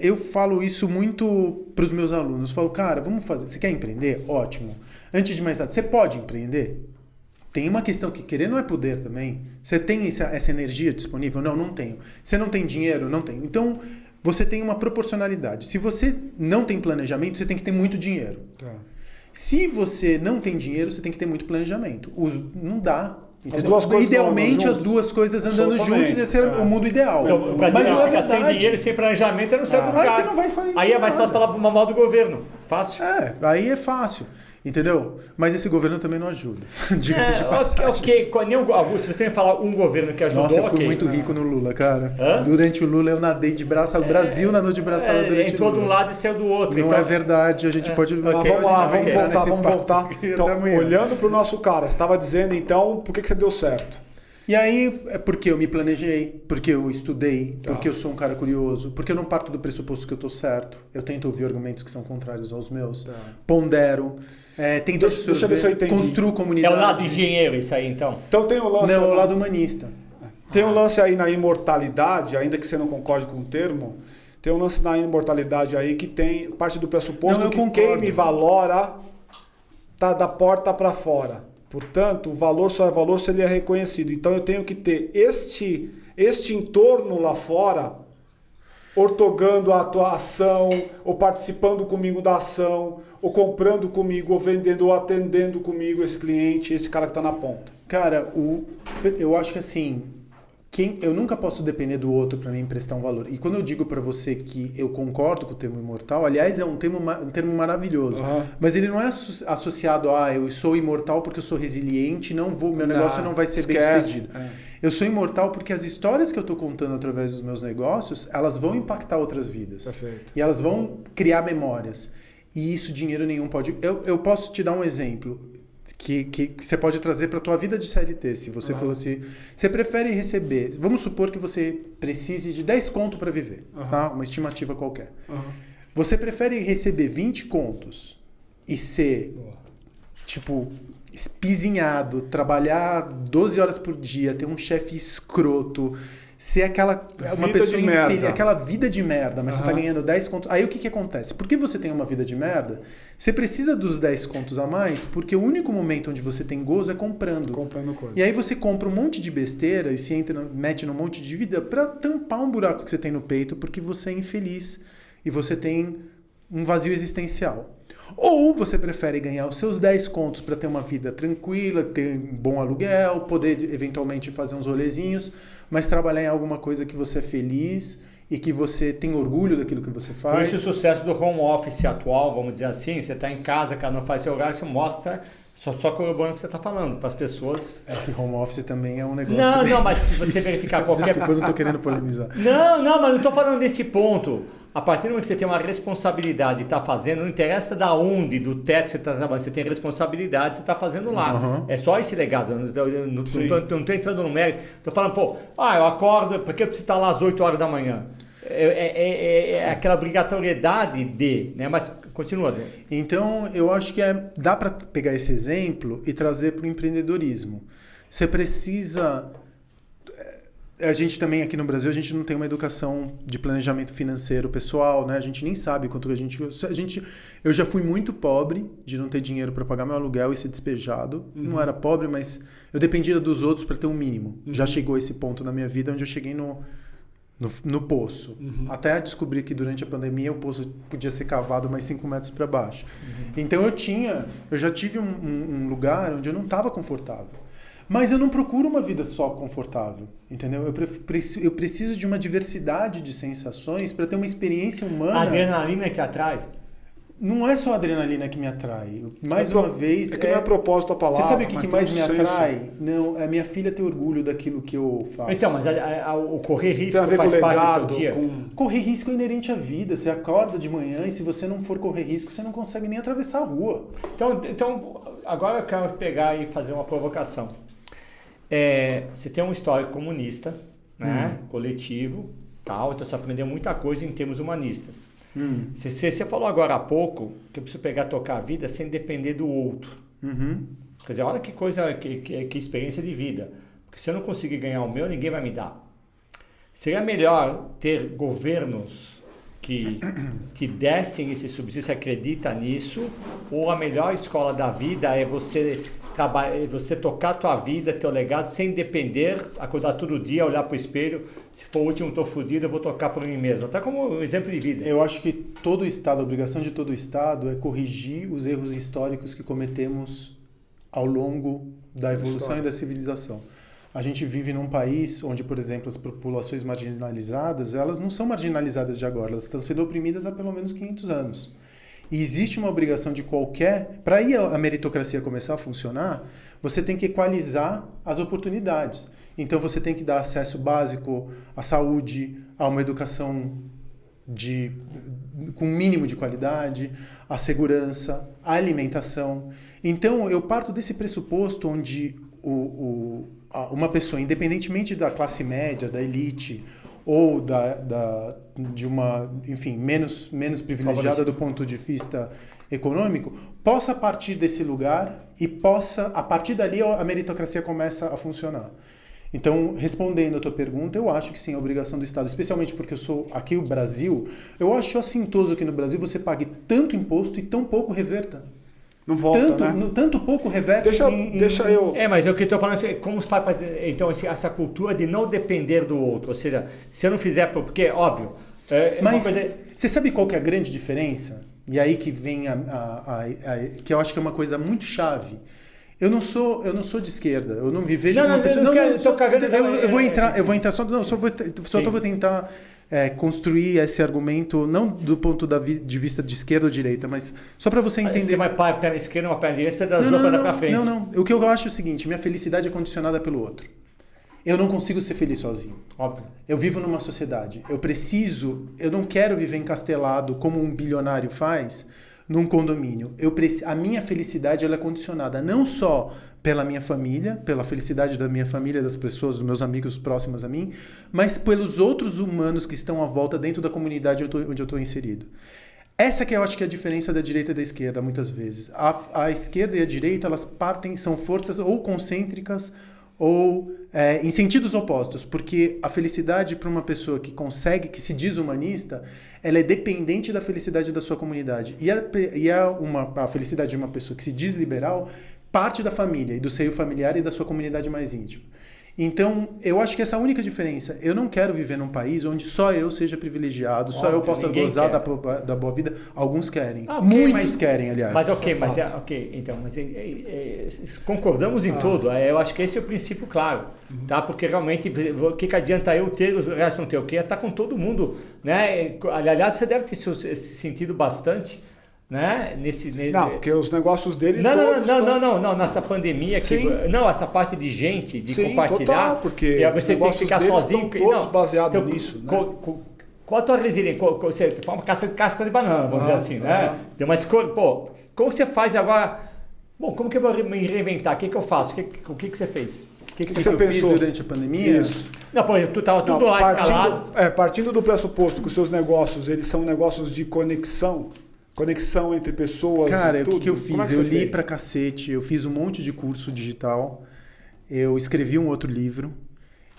eu falo isso muito para os meus alunos. Eu falo, cara, vamos fazer. Você quer empreender? Ótimo. Antes de mais nada, você pode empreender? Tem uma questão que querer não é poder também. Você tem essa energia disponível? Não, não tenho. Você não tem dinheiro? Não tenho. Então, você tem uma proporcionalidade. Se você não tem planejamento, você tem que ter muito dinheiro. Tá. Se você não tem dinheiro, você tem que ter muito planejamento. Não dá. As duas coisas Idealmente, as duas coisas andando juntas, esse é o mundo ideal. Então, o mas não é fica verdade. sem dinheiro e sem planejamento, eu não sei lugar. Aí você não vai fazer Aí é mais nada. fácil falar pro mal do governo. Fácil. Aí é fácil. Entendeu? Mas esse governo também não ajuda. Diga-se de passagem. Se você me falar um governo que ajudou, Nossa, eu fui muito rico no Lula, cara. Durante o Lula eu nadei de braçada. O Brasil nadou de braçada durante o Lula. Entrou de um lado e saiu do outro. Não então... é verdade, a gente pode... Mas vamos lá, vamos voltar. Então, olhando para o nosso cara, você estava dizendo então, por que você deu certo? E aí, é porque eu me planejei, porque eu estudei, porque eu sou um cara curioso, porque eu não parto do pressuposto que eu tô certo. Eu tento ouvir argumentos que são contrários aos meus. Pondero. Tento Deixa eu ver se eu entendi. Construo comunidade. É o lado engenheiro isso aí, então? Então tem o lance... Não, é o lado humanista. Tem um lance aí na imortalidade, ainda que você não concorde com o termo, tem um lance na imortalidade aí que tem parte do pressuposto que quem me valora tá da porta para fora. Portanto, o valor só é valor se ele é reconhecido. Então eu tenho que ter este entorno lá fora ortogando a tua ação, ou participando comigo da ação, ou comprando comigo, ou vendendo, ou atendendo comigo esse cliente, esse cara que está na ponta. Cara, eu acho que assim, eu nunca posso depender do outro para me emprestar um valor. E quando eu digo para você que eu concordo com o termo imortal, aliás, é um termo maravilhoso, mas ele não é associado a eu sou imortal porque eu sou resiliente, meu negócio não vai ser bem sucedido. Eu sou imortal porque as histórias que eu estou contando através dos meus negócios, elas vão impactar outras vidas. Perfeito. E elas vão criar memórias. E isso dinheiro nenhum pode... Eu posso te dar um exemplo que você pode trazer para a tua vida de CLT. Se você falou assim, você prefere receber... Vamos supor que você precise de 10 contos para viver. Tá? Uma estimativa qualquer. Você prefere receber 20 contos e ser, tipo... espizinhado, trabalhar 12 horas por dia, ter um chefe escroto, ser uma pessoa infeliz, aquela vida de merda, mas você tá ganhando 10 contos. Aí o que acontece? Porque você tem uma vida de merda, você precisa dos 10 contos a mais, porque o único momento onde você tem gozo é comprando coisa. E aí você compra um monte de besteira e se mete num monte de vida pra tampar um buraco que você tem no peito, porque você é infeliz e você tem um vazio existencial. Ou você prefere ganhar os seus 10 contos para ter uma vida tranquila, ter um bom aluguel, poder eventualmente fazer uns rolezinhos, mas trabalhar em alguma coisa que você é feliz e que você tem orgulho daquilo que você faz. Por isso o sucesso do home office atual, vamos dizer assim, você está em casa, cada um faz seu horário, você mostra só corroborando o que você está falando para as pessoas. É que home office também é um negócio... Não, mas se você verificar qualquer... Desculpa, eu não estou querendo polemizar. Não, mas não estou falando desse ponto. A partir do momento que você tem uma responsabilidade e está fazendo, não interessa da onde, do teto que você está trabalhando, você tem responsabilidade, você está fazendo lá. É só esse legado. Eu não estou entrando no mérito. Estou falando, eu acordo, porque eu preciso estar lá às 8 horas da manhã. É aquela obrigatoriedade de, né? Mas continua. Então, eu acho que dá para pegar esse exemplo e trazer para o empreendedorismo. Você precisa... A gente também aqui no Brasil, a gente não tem uma educação de planejamento financeiro pessoal, né? A gente nem sabe quanto eu já fui muito pobre de não ter dinheiro para pagar meu aluguel e ser despejado. Não era pobre, mas eu dependia dos outros para ter um mínimo. Já chegou esse ponto na minha vida onde eu cheguei no poço. Até descobrir que durante a pandemia o poço podia ser cavado mais 5 metros para baixo. Então eu já tive um lugar onde eu não estava confortável. Mas eu não procuro uma vida só confortável, entendeu? Eu preciso de uma diversidade de sensações para ter uma experiência humana. A adrenalina que atrai? Não é só a adrenalina que me atrai. Mais uma vez... É que não é propósito a palavra. Você sabe o que mais me atrai? Não, é minha filha ter orgulho daquilo que eu faço. Então, mas o correr risco tem a ver faz com parte legado, do teu dia? Correr risco é inerente à vida. Você acorda de manhã e se você não for correr risco, você não consegue nem atravessar a rua. Então agora eu quero pegar e fazer uma provocação. Você tem um histórico comunista, né? Coletivo, tal, então você aprendeu muita coisa em termos humanistas. Você falou agora há pouco que eu preciso tocar a vida sem depender do outro. Quer dizer, olha que coisa, que experiência de vida. Porque se eu não conseguir ganhar o meu, ninguém vai me dar. Seria melhor ter governos que te dessem esse subsídio, você acredita nisso, ou a melhor escola da vida é você tocar a tua vida, teu legado, sem depender, acordar todo dia, olhar para o espelho, se for o último, estou fodido, eu vou tocar por mim mesmo. Até como um exemplo de vida. Eu acho que todo Estado, a obrigação de todo Estado é corrigir os erros históricos que cometemos ao longo da evolução e da civilização. A gente vive num país onde, por exemplo, as populações marginalizadas, elas não são marginalizadas de agora, elas estão sendo oprimidas há pelo menos 500 anos. E existe uma obrigação de qualquer... Para aí a meritocracia começar a funcionar, você tem que equalizar as oportunidades. Então você tem que dar acesso básico à saúde, a uma educação com um mínimo de qualidade, à segurança, à alimentação. Então eu parto desse pressuposto onde uma pessoa, independentemente da classe média, da elite, ou de uma, enfim, menos privilegiada do ponto de vista econômico, possa partir desse lugar e possa, a partir dali, a meritocracia começa a funcionar. Então, respondendo a tua pergunta, eu acho que sim, é obrigação do Estado, especialmente porque eu sou aqui o Brasil, eu acho assintoso que no Brasil você pague tanto imposto e tão pouco reverta. Não volta, né? Tanto pouco reverte Deixa eu... Mas o que eu estou falando é como se faz então essa cultura de não depender do outro. Ou seja, se eu não fizer... Porque, óbvio... Mas você sabe qual que é a grande diferença? E aí que vem que eu acho que é uma coisa muito chave. Eu não sou de esquerda. Eu não me vejo como uma pessoa... Eu vou entrar só... Não, só vou tentar... construir esse argumento, não do ponto de vista de esquerda ou direita, mas só para você entender... Você vai para a esquerda, uma para a direita, para frente. Não. O que eu acho é o seguinte, minha felicidade é condicionada pelo outro. Eu não consigo ser feliz sozinho. Óbvio. Eu vivo numa sociedade. Eu não quero viver encastelado como um bilionário faz num condomínio. A minha felicidade ela é condicionada não só pela minha família, pela felicidade da minha família, das pessoas, dos meus amigos próximos a mim, mas pelos outros humanos que estão à volta dentro da comunidade onde eu estou inserido. Essa que eu acho que é a diferença da direita e da esquerda, muitas vezes. A esquerda e a direita, elas são forças ou concêntricas ou em sentidos opostos, porque a felicidade para uma pessoa que se diz humanista, ela é dependente da felicidade da sua comunidade. A felicidade de uma pessoa que se diz liberal parte da família e do seio familiar e da sua comunidade mais íntima. Então, eu acho que essa é a única diferença. Eu não quero viver num país onde só eu seja privilegiado, só eu possa gozar da boa vida. Alguns querem. Muitos querem, aliás. Mas então, concordamos em tudo. Eu acho que esse é o princípio claro. Tá? Porque realmente, o que adianta eu ter, o resto não ter? O que tá com todo mundo. Né? Aliás, você deve ter se sentido bastante... Né? Não, porque os negócios dele não, nessa pandemia essa parte de gente, de compartilhar, total, porque você tem que ficar sozinho, todos baseados nisso, né? Qual a tua resiliência? Você faz uma casca de banana, vamos dizer assim, né? Mas, como você faz agora? Bom, como que eu vou me reinventar? O que eu faço? O que você fez? O que você pensou durante a pandemia? Isso. Não, por exemplo, tu estava tudo lá escalado. Partindo do pressuposto que os seus negócios, eles são negócios de conexão entre pessoas. Cara, tudo. O que eu fiz? Eu li pra cacete, eu fiz um monte de curso digital, eu escrevi um outro livro,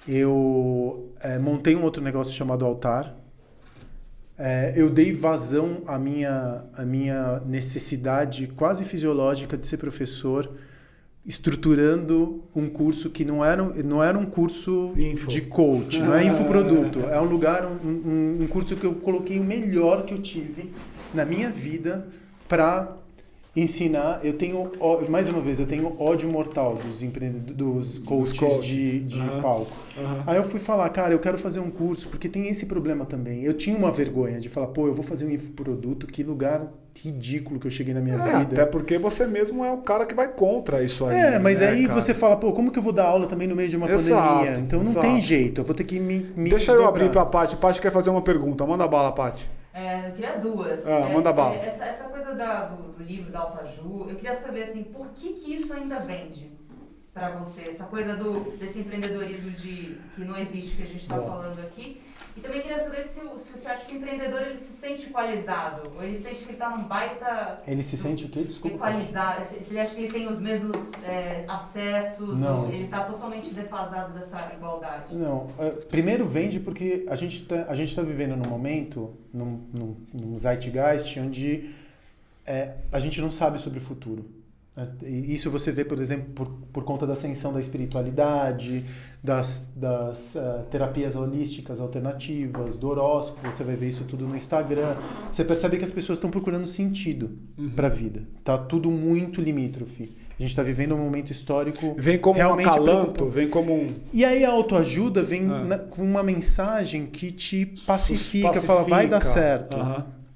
eu montei um outro negócio chamado Altar, eu dei vazão à minha necessidade quase fisiológica de ser professor, estruturando um curso que não era um curso de coach, não é infoproduto, é um lugar, um curso que eu coloquei o melhor que eu tive na minha vida para ensinar. Eu tenho, mais uma vez, eu tenho ódio mortal dos coaches de palco. Aí eu fui falar, cara, eu quero fazer um curso, porque tem esse problema também. Eu tinha uma vergonha de falar, eu vou fazer um infoproduto, que lugar ridículo que eu cheguei na minha vida. Até porque você mesmo é o cara que vai contra isso aí. Mas aí você fala, como que eu vou dar aula também no meio de uma pandemia? Então não tem jeito, eu vou ter que me Deixa eu abrir pra Paty. Paty quer fazer uma pergunta. Manda bala, Paty. Eu queria duas. Manda bala. Essa coisa do livro da Altaju, eu queria saber assim, por que isso ainda vende? para você? Essa coisa desse empreendedorismo que não existe, que a gente está falando aqui. E também queria saber se você acha que o empreendedor ele se sente equalizado, ou ele sente que ele está num baita... Ele se sente o quê? Desculpa. Equalizado. Se ele acha que ele tem os mesmos acessos, Não. ele está totalmente defasado dessa igualdade. Não. Primeiro vende porque a gente tá vivendo num momento, num zeitgeist, onde a gente não sabe sobre o futuro. Isso você vê, por exemplo, por conta da ascensão da espiritualidade, das terapias holísticas alternativas, do horóscopo, você vai ver isso tudo no Instagram. Você percebe que as pessoas estão procurando sentido para a vida. Tá tudo muito limítrofe. A gente está vivendo um momento histórico Vem como um acalanto, vem como um... E aí a autoajuda vem com uma mensagem que te pacifica, fala, vai dar certo.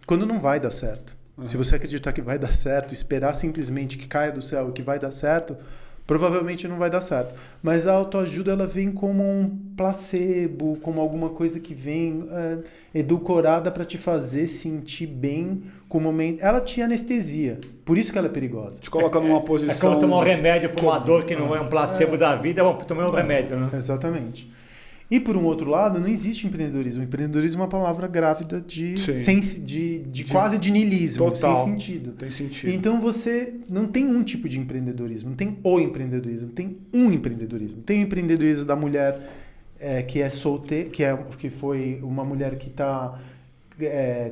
Quando não vai dar certo. Se você acreditar que vai dar certo, esperar simplesmente que caia do céu e que vai dar certo, provavelmente não vai dar certo. Mas a autoajuda ela vem como um placebo, como alguma coisa que vem edulcorada para te fazer sentir bem com o momento. Ela te anestesia, por isso que ela é perigosa. Te coloca numa posição... É como tomar um remédio para uma dor que não é um placebo da vida, vamos tomar um remédio, né? Exatamente. E por um outro lado, não existe empreendedorismo. Empreendedorismo é uma palavra grávida de quase de niilismo, total, sem sentido. Tem sentido. Então você não tem um tipo de empreendedorismo, não tem o empreendedorismo, tem um empreendedorismo. Tem o empreendedorismo da mulher que é solteira, que foi uma mulher que está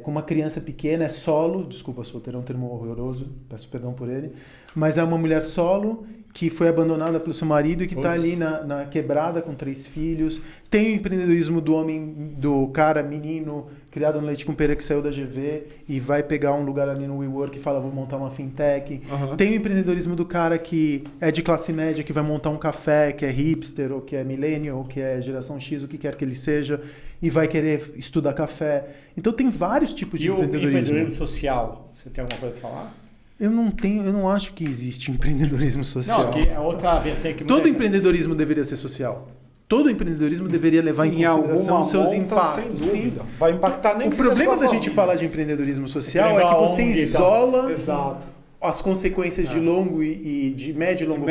com uma criança pequena, é solo, desculpa, solteira é um termo horroroso, peço perdão por ele, mas é uma mulher solo que foi abandonada pelo seu marido e que está ali na quebrada com 3 filhos. Tem o empreendedorismo do homem, do cara, menino, criado no leite com pera que saiu da GV e vai pegar um lugar ali no WeWork e fala, vou montar uma fintech. Tem o empreendedorismo do cara que é de classe média, que vai montar um café, que é hipster, ou que é millennial, ou que é geração X, o que quer que ele seja, e vai querer estudar café. Então tem vários tipos de empreendedorismo. E o empreendedorismo social? Você tem alguma coisa para falar? Eu não acho que existe empreendedorismo social. Não, que é outra vertente. Todo empreendedorismo deveria ser social. Todo empreendedorismo deveria levar em consideração os seus impactos. Sem dúvida. Vai impactar nem o que problema seja da sua gente família. falar de empreendedorismo social é que você isola Exato. as consequências de longo e de médio e longo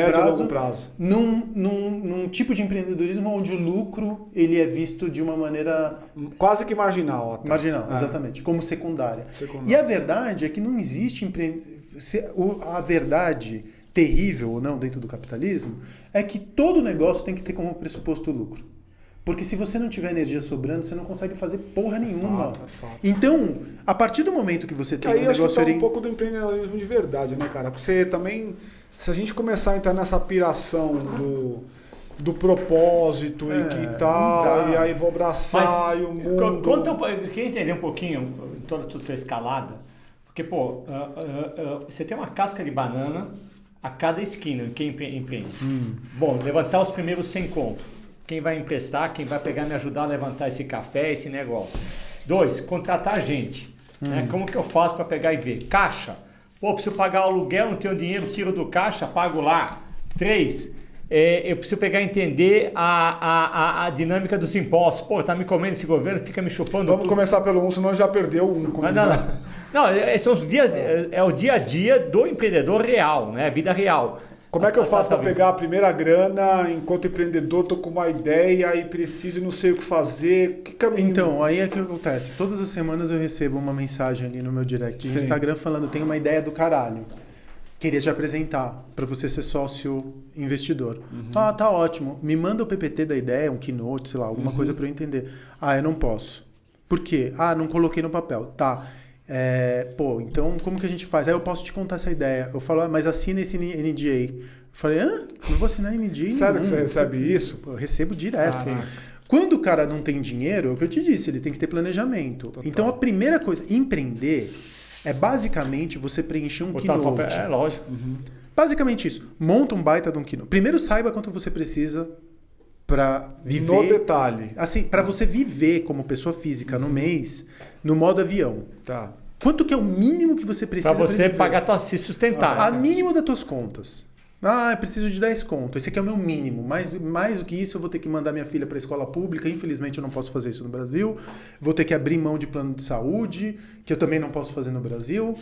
prazo, num tipo de empreendedorismo onde o lucro ele é visto de uma maneira quase que marginal. Até. Marginal, exatamente, como secundária. E a verdade é que não existe a verdade terrível ou não dentro do capitalismo é que todo negócio tem que ter como pressuposto o lucro. Porque se você não tiver energia sobrando, você não consegue fazer porra nenhuma. É fato. Então, a partir do momento que você tem um negócio... Acho que tá um pouco do empreendedorismo de verdade, né, cara? Você também... Se a gente começar a entrar nessa piração do propósito e que tal, e aí vou abraçar e o mundo... Eu queria entender um pouquinho toda a tua escalada. Porque, você tem uma casca de banana a cada esquina em quem empreende. Bom, levantar os primeiros 100 contos. Quem vai emprestar, quem vai pegar e me ajudar a levantar esse café, esse negócio. 2, contratar gente. Né? Como que eu faço para pegar e ver? Caixa. Pô, preciso pagar o aluguel, não tenho dinheiro, tiro do caixa, pago lá. 3, eu preciso pegar e entender a dinâmica dos impostos. Pô, tá me comendo esse governo, fica me chupando. Vamos começar pelo 1, senão já perdeu um. Não, são os dias, é o dia a dia do empreendedor real, né? Vida real. Como é que eu faço para pegar a primeira grana enquanto empreendedor, tô com uma ideia e preciso e não sei o que fazer? Que caminho? Então, aí é que acontece. Todas as semanas eu recebo uma mensagem ali no meu direct de Instagram falando, tenho uma ideia do caralho. Queria te apresentar para você ser sócio investidor. Ah, tá ótimo. Me manda o PPT da ideia, um keynote, sei lá, alguma coisa para eu entender. Ah, eu não posso. Por quê? Ah, não coloquei no papel. Tá. Então como que a gente faz? Aí eu posso te contar essa ideia. Eu falo, mas assina esse NDA. Eu falei, não vou assinar NDA. Sério que você recebe isso? Pô, eu recebo direto. Quando o cara não tem dinheiro, é o que eu te disse, ele tem que ter planejamento. Total. Então a primeira coisa, empreender é basicamente você preencher um keynote. É lógico. Basicamente isso. Monta um baita de um keynote. Primeiro saiba quanto você precisa para viver. No detalhe. Assim, para você viver como pessoa física no mês, no modo avião. Tá. Quanto que é o mínimo que você precisa para você pagar se sustentar. A mínimo das tuas contas. Ah, eu preciso de 10 contos. Esse aqui é o meu mínimo. Mais do que isso, eu vou ter que mandar minha filha para a escola pública. Infelizmente, eu não posso fazer isso no Brasil. Vou ter que abrir mão de plano de saúde, que eu também não posso fazer no Brasil.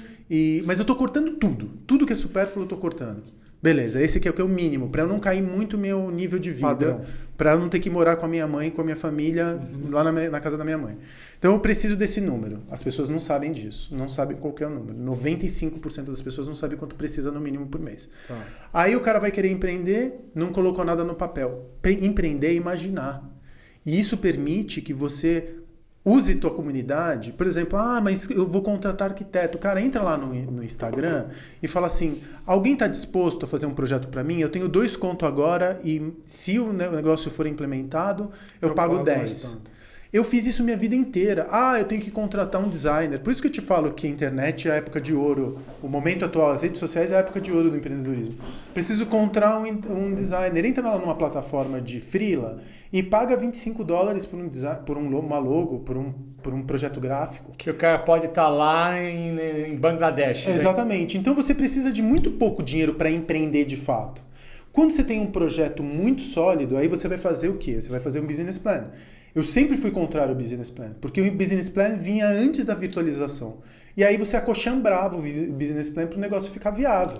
Mas eu estou cortando tudo. Tudo que é supérfluo, eu estou cortando. Beleza, esse aqui é o que é o mínimo, para eu não cair muito meu nível de vida, para eu não ter que morar com a minha mãe, com a minha família, lá na casa da minha mãe. Então eu preciso desse número. As pessoas não sabem disso, não sabem qual que é o número. 95% das pessoas não sabem quanto precisa no mínimo por mês. Tá. Aí o cara vai querer empreender, não colocou nada no papel. Empreender é imaginar. E isso permite que você use tua comunidade. Por exemplo, mas eu vou contratar arquiteto. Cara, entra lá no Instagram e fala assim, alguém está disposto a fazer um projeto para mim? Eu tenho 2 contos agora e se o negócio for implementado, eu pago 10. Eu fiz isso minha vida inteira. Eu tenho que contratar um designer. Por isso que eu te falo que a internet é a época de ouro. O momento atual, as redes sociais é a época de ouro do empreendedorismo. Preciso encontrar um designer. Entra lá numa plataforma de freela e paga $25 por uma logo, por um projeto gráfico. Que o cara pode estar lá em Bangladesh. Exatamente. Né? Então você precisa de muito pouco dinheiro para empreender de fato. Quando você tem um projeto muito sólido, aí você vai fazer o quê? Você vai fazer um business plan. Eu sempre fui contrário ao business plan, porque o business plan vinha antes da virtualização. E aí você acochambrava o business plan para o negócio ficar viável.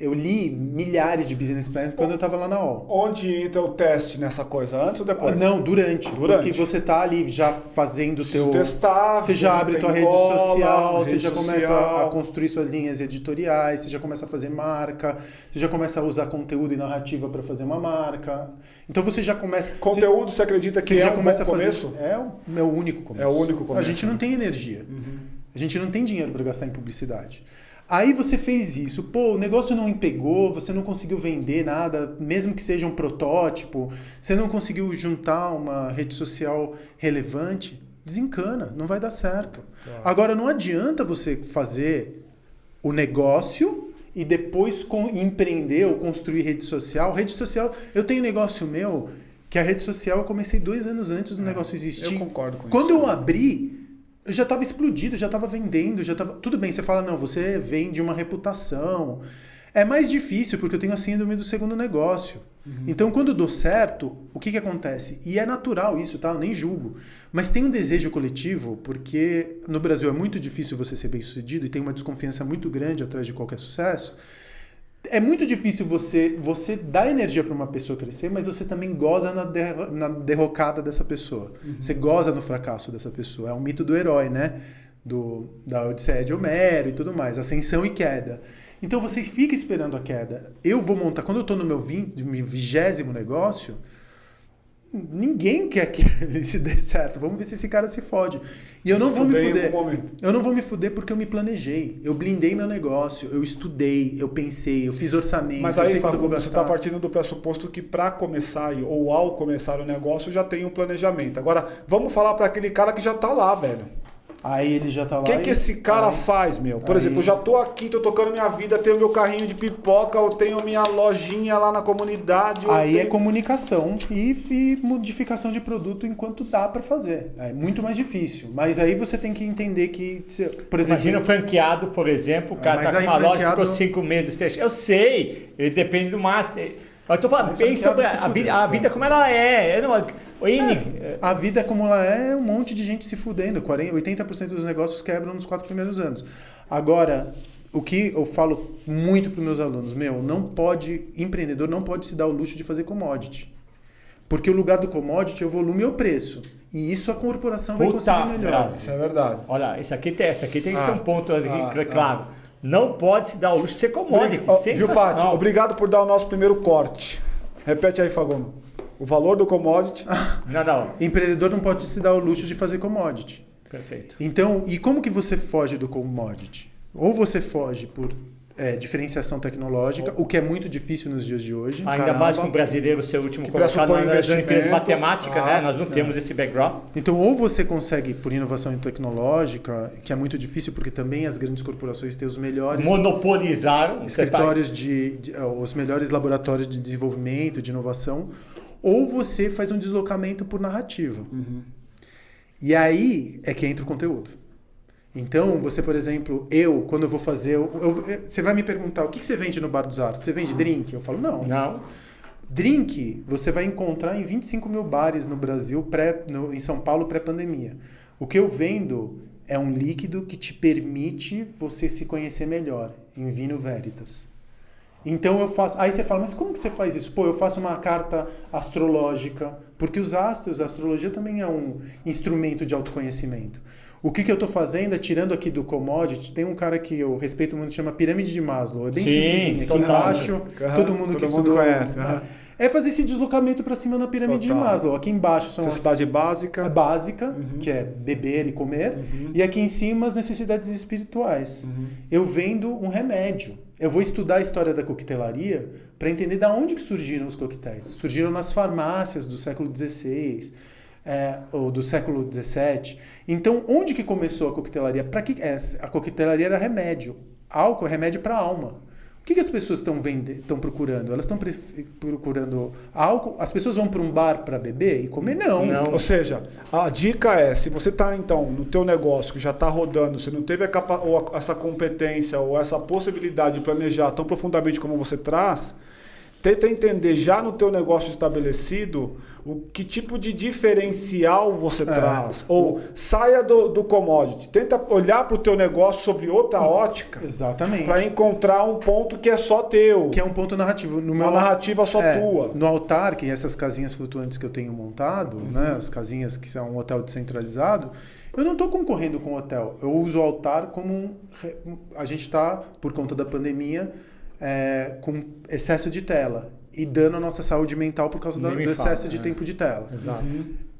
Eu li milhares de business plans quando eu estava lá na UOL. Onde entra o teste nessa coisa? Antes ou depois? Não, durante. Porque você tá ali já fazendo o teu... Testar, você já abre tua rede social, você já começa a construir suas linhas editoriais, você já começa a fazer marca, você já começa a usar conteúdo e narrativa para fazer uma marca. Então você já começa... Conteúdo, você acredita que é um bom começo? É o único começo. É o único começo. A gente não tem energia. A gente não tem dinheiro para gastar em publicidade. Aí você fez isso, o negócio não pegou, você não conseguiu vender nada, mesmo que seja um protótipo, você não conseguiu juntar uma rede social relevante, desencana, não vai dar certo. Claro. Agora, não adianta você fazer o negócio e depois empreender ou construir rede social. Rede social, eu tenho um negócio meu, que a rede social eu comecei 2 anos antes do negócio existir. Eu concordo com isso. Quando eu abri... eu já estava explodido, já estava vendendo, tudo bem, você fala, não, você vende uma reputação. É mais difícil, porque eu tenho a síndrome do segundo negócio. Então, quando eu dou certo, o que acontece? E é natural isso, tá? Eu nem julgo. Mas tem um desejo coletivo, porque no Brasil é muito difícil você ser bem-sucedido e tem uma desconfiança muito grande atrás de qualquer sucesso. É muito difícil você dar energia para uma pessoa crescer, mas você também goza na derrocada dessa pessoa. Você goza no fracasso dessa pessoa. É um mito do herói, né? Da Odisseia de Homero e tudo mais. Ascensão e queda. Então você fica esperando a queda. Eu vou montar... Quando eu estou no meu 20º negócio... Ninguém quer que isso dê certo. Vamos ver se esse cara se fode. E eu não vou me fuder. Eu não vou me fuder porque eu me planejei. Eu blindei meu negócio, eu estudei, eu pensei, eu fiz orçamento. Mas aí, Fábio, você está partindo do pressuposto que para começar ou ao começar o negócio já tem um planejamento. Agora, vamos falar para aquele cara que já está lá, velho. Aí ele já tá lá. O que esse cara faz, meu? Por exemplo, eu já tô aqui, tô tocando minha vida, tenho meu carrinho de pipoca, eu tenho minha lojinha lá na comunidade. Aí é comunicação e modificação de produto enquanto dá para fazer. É muito mais difícil. Mas aí você tem que entender que, por exemplo... Imagina o franqueado, por exemplo, o cara tá com uma loja que ficou 5 meses fechada. Eu sei, ele depende do master. Eu tô falando, pensa sobre a vida como ela é. A vida como ela é um monte de gente se fudendo. 80% dos negócios quebram nos 4 primeiros anos. Agora, o que eu falo muito para os meus alunos, empreendedor não pode se dar o luxo de fazer commodity. Porque o lugar do commodity é o volume e o preço. E isso a corporação vai conseguir melhor. Isso é verdade. Olha, isso aqui tem que ser um ponto claro. Não pode se dar o luxo de ser commodity. Viu, Paty? Obrigado por dar o nosso primeiro corte. Repete aí, Fagono. O valor do commodity. Não. Empreendedor não pode se dar o luxo de fazer commodity. Perfeito. Então, e como que você foge do commodity? Ou você foge por diferenciação tecnológica, o que é muito difícil nos dias de hoje. Ainda mais com o brasileiro ser o último colocado nas Olimpíadas de Matemática, né? Nós não temos esse background. Então, ou você consegue por inovação tecnológica, que é muito difícil porque também as grandes corporações têm os melhores... Monopolizaram. Escritórios os melhores laboratórios de desenvolvimento, de inovação, ou você faz um deslocamento por narrativa. E aí é que entra o conteúdo. Então, você, por exemplo, quando eu vou fazer... você vai me perguntar, o que você vende no Bar dos Arcos? Você vende drink? Eu falo, não. Não. Drink, você vai encontrar em 25 mil bares no Brasil, em São Paulo, pré-pandemia. O que eu vendo é um líquido que te permite você se conhecer melhor, em Vinho Veritas. Então eu faço... Aí você fala, mas como que você faz isso? Pô, eu faço uma carta astrológica, porque os astros, a astrologia também é um instrumento de autoconhecimento. O que eu estou fazendo é, tirando aqui do commodity, tem um cara que eu respeito muito, chama Pirâmide de Maslow. É bem simplesinho. Aqui embaixo, todo mundo que estudou conhece. É fazer esse deslocamento para cima na pirâmide de Maslow. Aqui embaixo são necessidade básica. A básica, que é beber e comer. E aqui em cima as necessidades espirituais. Eu vendo um remédio. Eu vou estudar a história da coquetelaria para entender de onde que surgiram os coquetéis. Surgiram nas farmácias do século XVI, ou do século XVII. Então, onde que começou a coquetelaria? Para que a coquetelaria era remédio. Álcool é remédio para a alma. O que as pessoas estão procurando? Elas estão procurando álcool? As pessoas vão para um bar para beber e comer? Não. Ou seja, a dica é, se você está então no teu negócio que já está rodando, você não teve essa competência ou essa possibilidade de planejar tão profundamente como você traz, tenta entender já no teu negócio estabelecido o que tipo de diferencial você traz. Ou saia do commodity. Tenta olhar para o teu negócio sobre outra ótica. Exatamente. Para encontrar um ponto que é só teu. Que é um ponto narrativo. Uma narrativa só tua. No altar, que é essas casinhas flutuantes que eu tenho montado, né, as casinhas que são um hotel descentralizado, eu não estou concorrendo com o hotel. Eu uso o altar como a gente está, por conta da pandemia, com excesso de tela e dano à nossa saúde mental por causa do excesso de tempo de tela. Exato.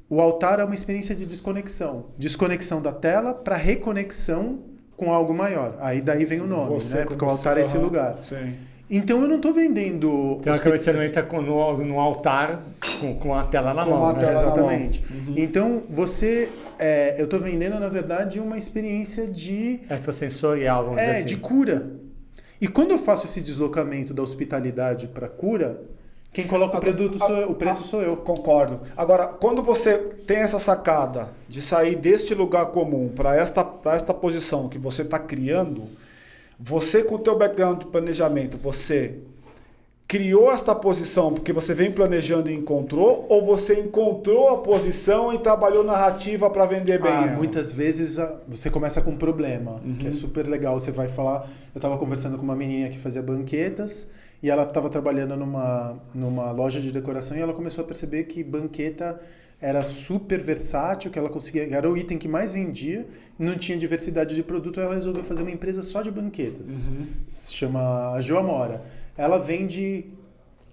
O altar é uma experiência de desconexão. Desconexão da tela para reconexão com algo maior. Aí daí vem o nome, né? Porque o altar é esse lugar. Sim. Então eu não estou vendendo... Então você não entra no altar com a tela na mão. Né? Exatamente. Então eu estou vendendo, na verdade, uma experiência de... extrasensorial, vamos dizer assim. De cura. E quando eu faço esse deslocamento da hospitalidade para cura, quem coloca o produto o preço sou eu. Concordo. Agora, quando você tem essa sacada de sair deste lugar comum para esta posição que você está criando, você com o teu background de planejamento, você criou esta posição porque você vem planejando e encontrou, ou você encontrou a posição e trabalhou narrativa para vender bem? Muitas vezes você começa com um problema, que é super legal. Você vai falar... Eu estava conversando com uma menina que fazia banquetas e ela estava trabalhando numa loja de decoração e ela começou a perceber que banqueta era super versátil, que ela conseguia, era o item que mais vendia, não tinha diversidade de produto, ela resolveu fazer uma empresa só de banquetas. Se chama Jo Amora. Ela vende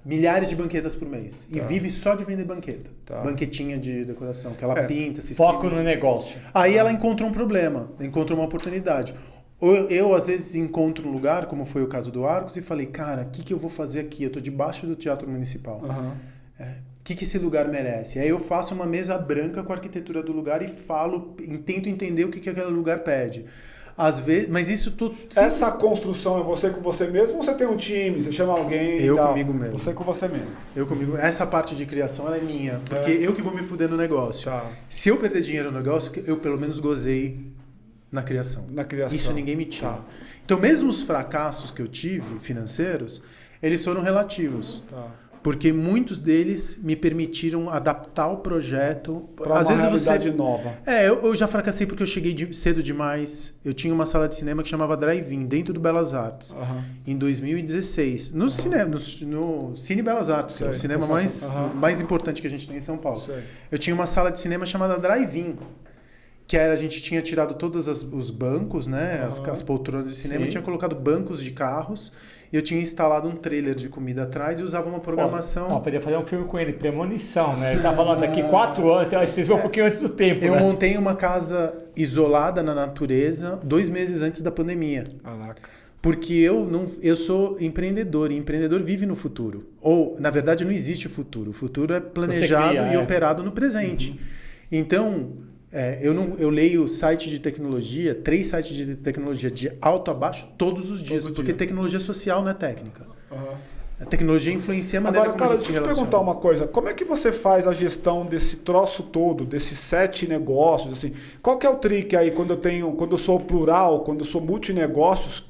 milhares de banquetas por mês e vive só de vender banqueta. Banquetinha de decoração, que ela pinta, se foco no negócio. Aí ela encontrou um problema, encontrou uma oportunidade. Eu às vezes encontro um lugar, como foi o caso do Arcos, e falei, cara, o que eu vou fazer aqui? Eu estou debaixo do Teatro Municipal. O que esse lugar merece? Aí eu faço uma mesa branca com a arquitetura do lugar e tento entender o que aquele lugar pede. Às vezes, mas isso tudo... Essa construção é você com você mesmo ou você tem um time? Você chama alguém Eu comigo mesmo. Você com você mesmo. Eu comigo. Essa parte de criação ela é minha. Porque eu que vou me fuder no negócio. Se eu perder dinheiro no negócio, eu pelo menos gozei na criação. Isso ninguém me tira. Então mesmo os fracassos que eu tive, financeiros, eles foram relativos. Porque muitos deles me permitiram adaptar o projeto para uma realidade nova. Eu já fracassei porque eu cheguei cedo demais. Eu tinha uma sala de cinema que chamava Drive-In, dentro do Belas Artes, em 2016. No Cine Belas Artes, que é o cinema mais importante que a gente tem em São Paulo. Eu tinha uma sala de cinema chamada Drive-In, que a gente tinha tirado todos os bancos, né, as poltronas de cinema, e tinha colocado bancos de carros. Eu tinha instalado um trailer de comida atrás e usava uma programação... podia fazer um filme com ele, Premonição, né? Ele tá falando daqui 4 anos, vocês vão um pouquinho antes do tempo, Eu montei uma casa isolada na natureza 2 meses antes da pandemia. Caraca. Porque eu sou empreendedor, e empreendedor vive no futuro. Ou, na verdade, não existe futuro. O futuro é planejado e operado no presente. Então... eu leio site de tecnologia, 3 sites de tecnologia de alto a baixo todos os dias, porque tecnologia social não é técnica. A tecnologia influencia a maneira como a gente se relaciona. Deixa eu te perguntar uma coisa. Como é que você faz a gestão desse troço todo, desses 7 negócios? Assim? Qual que é o trick aí quando eu sou plural, quando eu sou multinegócios?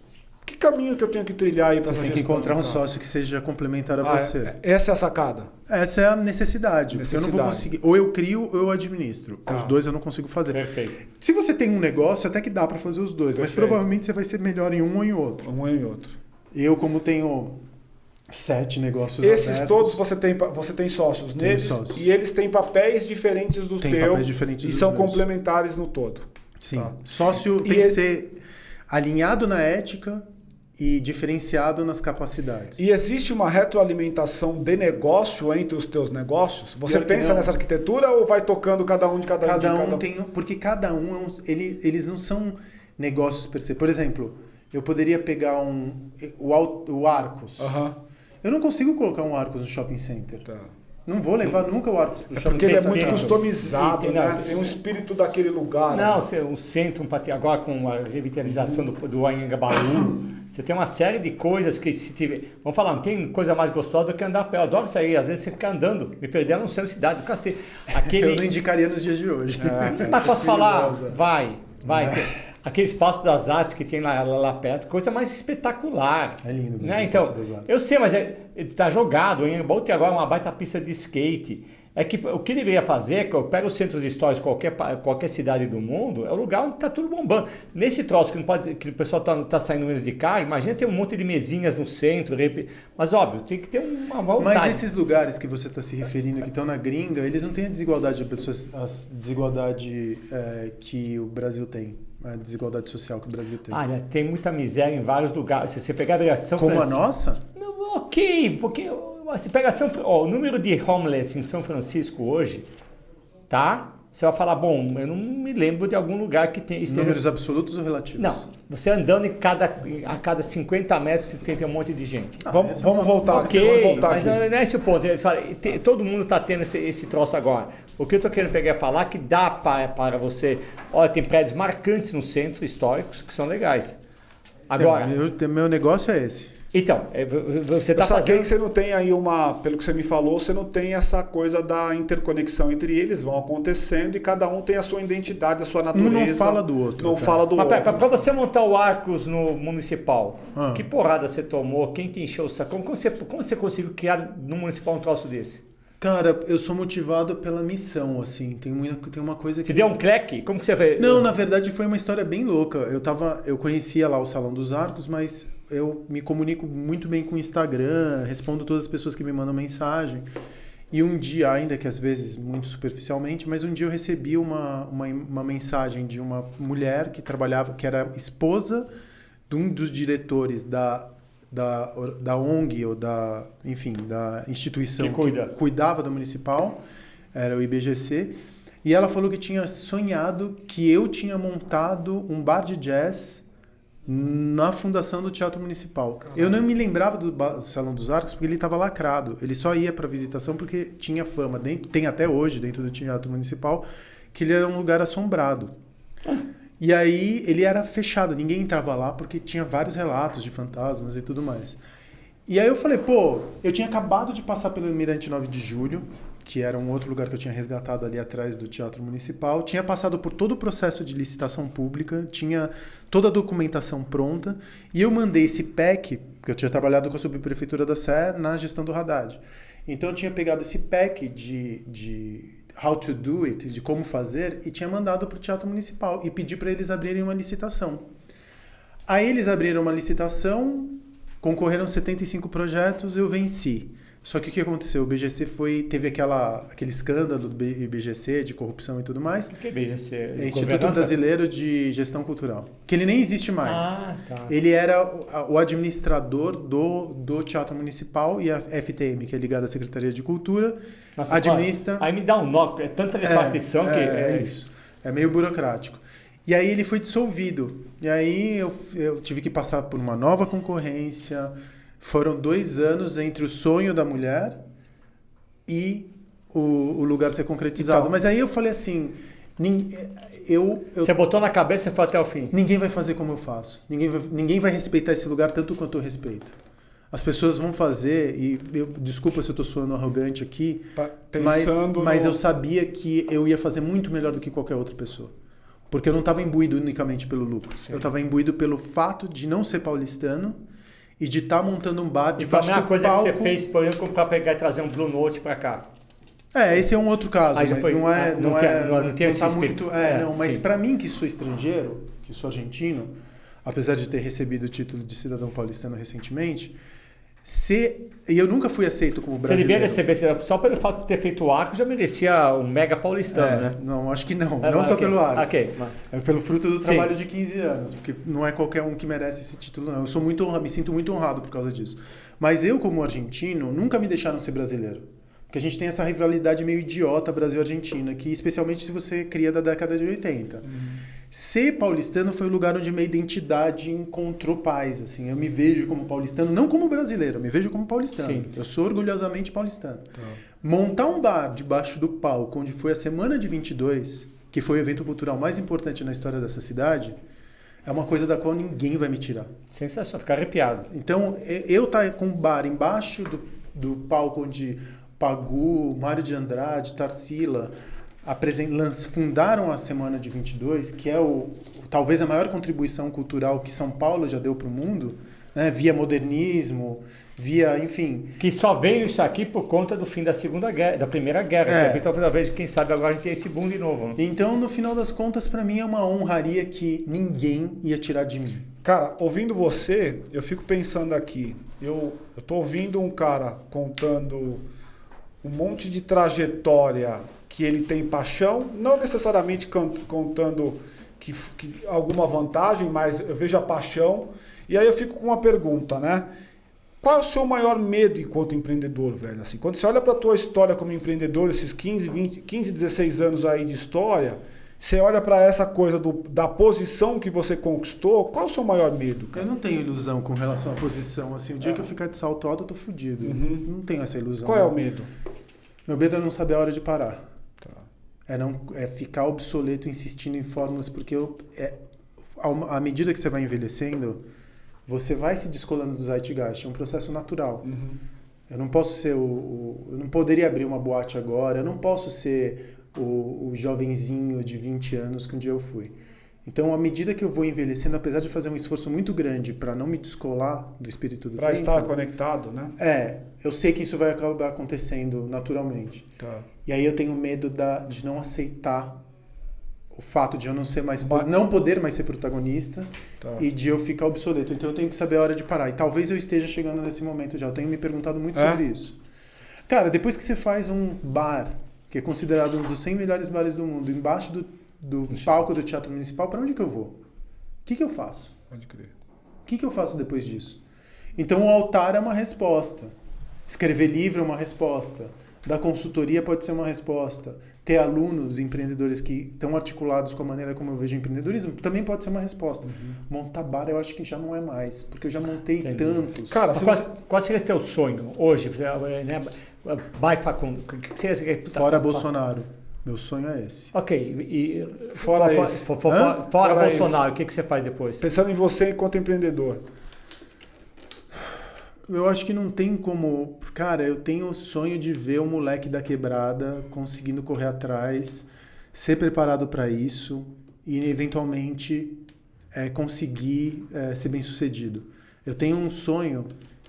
Que caminho que eu tenho que trilhar aí para essa gestão? Você tem que encontrar um sócio que seja complementar a você. Essa é a sacada? Essa é a necessidade. Eu não vou conseguir. Ou eu crio ou eu administro. Os dois eu não consigo fazer. Perfeito. Se você tem um negócio, até que dá para fazer os dois. Mas provavelmente você vai ser melhor em um ou em outro. Um ou em outro. Eu, como tenho 7 negócios Esses abertos. todos você tem sócios Tenho neles sócios. e eles têm papéis diferentes do Tem teu papéis diferentes e dos são meus. complementares no todo. Sim. Tá. Sócio E tem que ser alinhado na ética e diferenciado nas capacidades. E existe uma retroalimentação de negócio entre os teus negócios? Você Pior que pensa não. nessa arquitetura ou vai tocando cada um de cada Cada de um tem... Porque cada um eles não são negócios per se. Por exemplo, eu poderia pegar o Arcos. Aham. Eu não consigo colocar um Arcos no shopping center. Tá. Não vou levar nunca o Arcos pro shopping Porque ele é muito Tem- customizado, tem- né? não, Tem um espírito daquele lugar. Não, né? um centro, agora com a revitalização do Anhangabaú, você tem uma série de coisas que se tiver... Vamos falar, não tem coisa mais gostosa do que andar a pé. Eu adoro sair, às vezes você fica andando, me perdendo no centro da cidade, do cacete. Eu não indicaria nos dias de hoje. Mas posso falar? Perigoso, é. Vai. Aquele espaço das artes que tem lá perto, coisa mais espetacular. É lindo mesmo Né? o Então, Espaço das Artes. eu sei, mas ele está jogado. O Anhangabaú tem agora uma baita pista de skate. É que o que ele deveria fazer é que eu pego os centros históricos de qualquer cidade do mundo, é o lugar onde está tudo bombando. Nesse troço que não pode que o pessoal tá saindo menos de carro, imagina ter um monte de mesinhas no centro, mas óbvio, tem que ter uma vontade. Mas esses lugares que você está se referindo, que estão na gringa, eles não têm a desigualdade de pessoas, que o Brasil tem, a desigualdade social que o Brasil tem. Olha, tem muita miséria em vários lugares. Se você pegar a delegação... Como a nossa? Não, ok, porque se pega o número de homeless em São Francisco hoje, tá? Você vai falar, bom, eu não me lembro de algum lugar que tem... Números absolutos ou relativos? Não, você andando a cada 50 metros você tem um monte de gente. Vamos voltar aqui. Ok, Vamos voltar mas aqui. não é esse o ponto. Ele fala, todo mundo está tendo esse troço agora. O que eu estou querendo pegar é falar que dá para você... Olha, tem prédios marcantes no centro, históricos, que são legais. Agora... Meu negócio é esse. Então, você está Eu saquei fazendo... que você não tem aí pelo que você me falou, você não tem essa coisa da interconexão entre eles, vão acontecendo e cada um tem a sua identidade, a sua natureza. Um não fala do outro, Não cara. fala do Mas outro. para você montar o Arcos no municipal, Ah. que porrada você tomou? Quem te encheu o saco? Como você conseguiu criar no municipal um troço desse? Cara, eu sou motivado pela missão, assim. Tem uma coisa que... Te deu um cleque? Como que você fez? Não, na verdade foi uma história bem louca. Eu conhecia lá o Salão dos Arcos, mas eu me comunico muito bem com o Instagram, respondo todas as pessoas que me mandam mensagem. E um dia, ainda que às vezes muito superficialmente, mas um dia eu recebi uma mensagem de uma mulher que trabalhava, que era esposa de um dos diretores da ONG ou da instituição Que cuida. cuidava do municipal, era o IBGC, e ela falou que tinha sonhado que eu tinha montado um bar de jazz na fundação do Teatro Municipal. Caramba. Eu não me lembrava do Salão dos Arcos porque ele estava lacrado. Ele só ia para visitação porque tinha fama, tem até hoje dentro do Teatro Municipal, que ele era um lugar assombrado. E aí ele era fechado, ninguém entrava lá porque tinha vários relatos de fantasmas e tudo mais. E aí eu falei, eu tinha acabado de passar pelo Mirante 9 de Julho, que era um outro lugar que eu tinha resgatado ali atrás do Teatro Municipal, tinha passado por todo o processo de licitação pública, tinha toda a documentação pronta, e eu mandei esse pack, porque eu tinha trabalhado com a Subprefeitura da Sé na gestão do Haddad. Então eu tinha pegado esse pack de how to do it, de como fazer, e tinha mandado para o Teatro Municipal e pedi para eles abrirem uma licitação. Aí eles abriram uma licitação, concorreram 75 projetos, eu venci. Só que o que aconteceu? O BGC teve aquele escândalo do IBGC de corrupção e tudo mais. O que é BGC? É Instituto Brasileiro de Gestão Cultural. Que ele nem existe mais. Ah, tá. Ele era o administrador do Teatro Municipal e a FTM, que é ligada à Secretaria de Cultura, Nossa, administra... Aí me dá um nó, é tanta repartição que... É isso. É meio burocrático. E aí ele foi dissolvido. E aí eu tive que passar por uma nova concorrência. Foram 2 anos entre o sonho da mulher e o lugar ser concretizado. Então, mas aí eu falei assim... Você botou na cabeça e foi até o fim. Ninguém vai fazer como eu faço. Ninguém vai respeitar esse lugar tanto quanto eu respeito. As pessoas vão fazer, e desculpa se eu estou soando arrogante aqui, mas eu sabia que eu ia fazer muito melhor do que qualquer outra pessoa. Porque eu não estava imbuído unicamente pelo lucro. Sim. Eu estava imbuído pelo fato de não ser paulistano e de estar montando um bar debaixo do palco. Foi a mesma coisa que você fez, por exemplo, para pegar e trazer um Blue Note para cá. Esse é um outro caso, mas não tem esse tá espírito. muito, mas para mim que sou estrangeiro, que sou argentino, apesar de ter recebido o título de cidadão paulistano recentemente, E eu nunca fui aceito como Se ele brasileiro. devia receber, só pelo fato de ter feito o arco, já merecia um mega paulistano, né? Não, acho que não. Não só pelo arco. É pelo fruto do trabalho de 15 anos, porque não é qualquer um que merece esse título, não. Eu sou muito honrado, me sinto muito honrado por causa disso. Mas eu, como argentino, nunca me deixaram ser brasileiro. Porque a gente tem essa rivalidade meio idiota Brasil-Argentina, que especialmente se você cria da década de 80. Ser paulistano foi o lugar onde minha identidade encontrou paz, assim. Eu me vejo como paulistano, não como brasileiro, eu me vejo como paulistano. Sim. Eu sou orgulhosamente paulistano. Montar um bar debaixo do palco, onde foi a Semana de 22, que foi o evento cultural mais importante na história dessa cidade, é uma coisa da qual ninguém vai me tirar. Sensacional, ficar arrepiado. Então, eu estar com um bar embaixo do palco onde Pagu, Mário de Andrade, Tarsila fundaram a Semana de 22, que é talvez a maior contribuição cultural que São Paulo já deu para o mundo, né? Via modernismo, enfim... Que só veio isso aqui por conta do fim da Primeira Guerra. Que talvez, quem sabe agora a gente tem esse boom de novo. Né? Então, no final das contas, para mim é uma honraria que ninguém ia tirar de mim. Cara, ouvindo você, eu fico pensando aqui, eu tô ouvindo um cara contando um monte de trajetória que ele tem paixão, não necessariamente contando que alguma vantagem, mas eu vejo a paixão. E aí eu fico com uma pergunta, né? Qual é o seu maior medo enquanto empreendedor, velho? Assim, quando você olha para a tua história como empreendedor, esses 15, 16 anos aí de história, você olha para essa coisa da posição que você conquistou, qual é o seu maior medo, cara? Eu não tenho ilusão com relação à posição. Assim, o dia que eu ficar de salto alto, eu tô fudido. Não tenho essa ilusão. Qual é o medo? Meu medo é não saber a hora de parar. É ficar obsoleto insistindo em fórmulas, porque à medida que você vai envelhecendo, você vai se descolando do zeitgeist. É um processo natural. Eu não posso ser eu não poderia abrir uma boate agora, eu não posso ser o jovenzinho de 20 anos que um dia eu fui. Então, à medida que eu vou envelhecendo, apesar de fazer um esforço muito grande para não me descolar do espírito do tempo... Para estar conectado, né? Eu sei que isso vai acabar acontecendo naturalmente. Tá. E aí eu tenho medo de não aceitar o fato de eu não ser não poder mais ser protagonista e de eu ficar obsoleto. Então eu tenho que saber a hora de parar. E talvez eu esteja chegando nesse momento já. Eu tenho me perguntado muito sobre isso. Cara, depois que você faz um bar, que é considerado um dos 100 melhores bares do mundo, embaixo do palco do Teatro Municipal, para onde que eu vou? O que eu faço? Pode crer. O que eu faço depois disso? Então o altar é uma resposta. Escrever livro é uma resposta. Dar consultoria pode ser uma resposta. Ter alunos, empreendedores que estão articulados com a maneira como eu vejo o empreendedorismo, também pode ser uma resposta. Montar bar eu acho que já não é mais, porque eu já montei tantos. Cara, qual seria teu sonho hoje? Né? Fora Bolsonaro. Meu sonho é esse. Ok. Fora esse. Fora Bolsonaro, o que você faz depois? Pensando em você enquanto empreendedor. Eu acho que não tem como... Cara, eu tenho o sonho de ver o moleque da quebrada conseguindo correr atrás, ser preparado para isso e, eventualmente, conseguir ser bem-sucedido. Eu tenho um sonho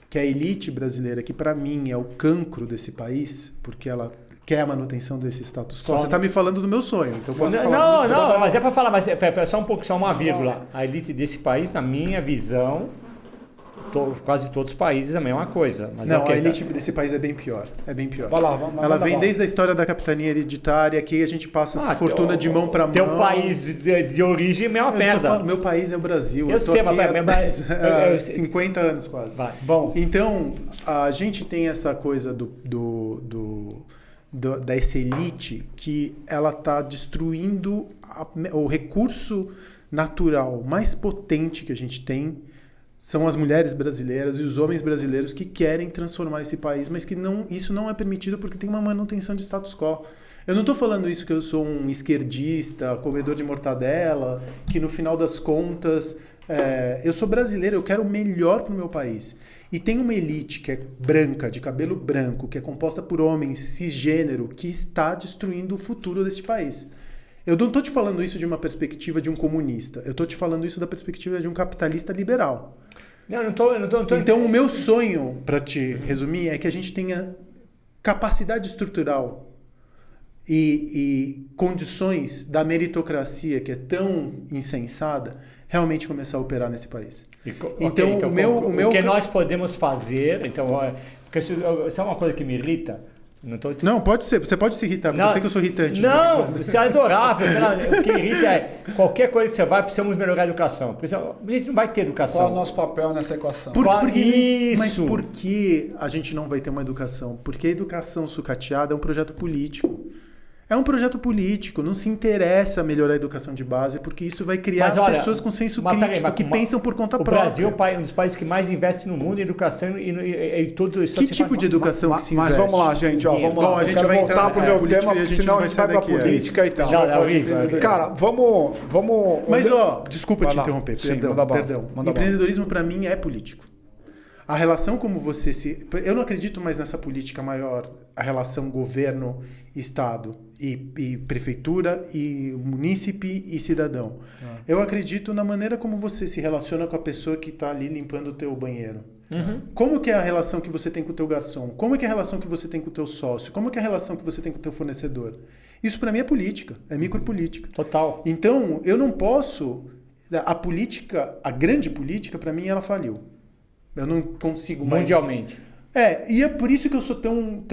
que a elite brasileira, que para mim é o cancro desse país, porque ela quer a manutenção desse status quo. Você está me falando do meu sonho, então eu posso falar do meu sonho. Não, mas é para falar, mas só um pouco, só uma vírgula. A elite desse país, na minha visão... quase todos os países é a mesma coisa. Mas não, a elite desse país é bem pior. É bem pior. Vai lá, ela vem desde a história da capitania hereditária, que a gente passa essa fortuna de mão para mão. Teu país de origem é uma merda. Meu país é o Brasil. Eu sei, mas 50 anos quase. Vai. Bom, então, a gente tem essa coisa dessa elite que ela está destruindo o recurso natural mais potente que a gente tem. São as mulheres brasileiras e os homens brasileiros que querem transformar esse país, mas que isso não é permitido porque tem uma manutenção de status quo. Eu não estou falando isso que eu sou um esquerdista, comedor de mortadela, que no final das contas... eu sou brasileiro, eu quero o melhor para o meu país. E tem uma elite que é branca, de cabelo branco, que é composta por homens cisgênero, que está destruindo o futuro deste país. Eu não estou te falando isso de uma perspectiva de um comunista. Eu estou te falando isso da perspectiva de um capitalista liberal. Eu não tô... Então, o meu sonho, para te resumir, é que a gente tenha capacidade estrutural e condições da meritocracia, que é tão insensada, realmente começar a operar nesse país. Então, o que nós podemos fazer, então, porque isso é uma coisa que me irrita. Não, pode ser, você pode se irritar, porque eu sei que eu sou irritante. Não, você é adorável. O que irrita é qualquer coisa que você vai, precisamos melhorar a educação. A gente não vai ter educação. Qual é o nosso papel nessa equação? Mas por que a gente não vai ter uma educação? Porque a educação sucateada é um projeto político. É um projeto político, não se interessa melhorar a educação de base, porque isso vai criar pessoas com senso crítico, que pensam por conta própria. O Brasil é um dos países que mais investe no mundo em educação e tudo isso. Que tipo de educação que se investe? Mas vamos lá, gente. Vamos lá. A gente vai voltar pro meu tema, porque senão a gente vai pra política e tal. Cara, vamos... Mas, desculpa te interromper, perdão. Empreendedorismo, para mim, é político. A relação como você se... Eu não acredito mais nessa política maior, a relação governo-estado e prefeitura e munícipe e cidadão. Eu acredito na maneira como você se relaciona com a pessoa que está ali limpando o teu banheiro. Como que é a relação que você tem com o teu garçom? Como é que é a relação que você tem com o teu sócio? Como é que é a relação que você tem com o teu fornecedor? Isso para mim é política, é micropolítica. Total. Então, eu não posso... A política, a grande política, para mim, ela faliu. Eu não consigo mais... Mundialmente. E é por isso que eu sou tão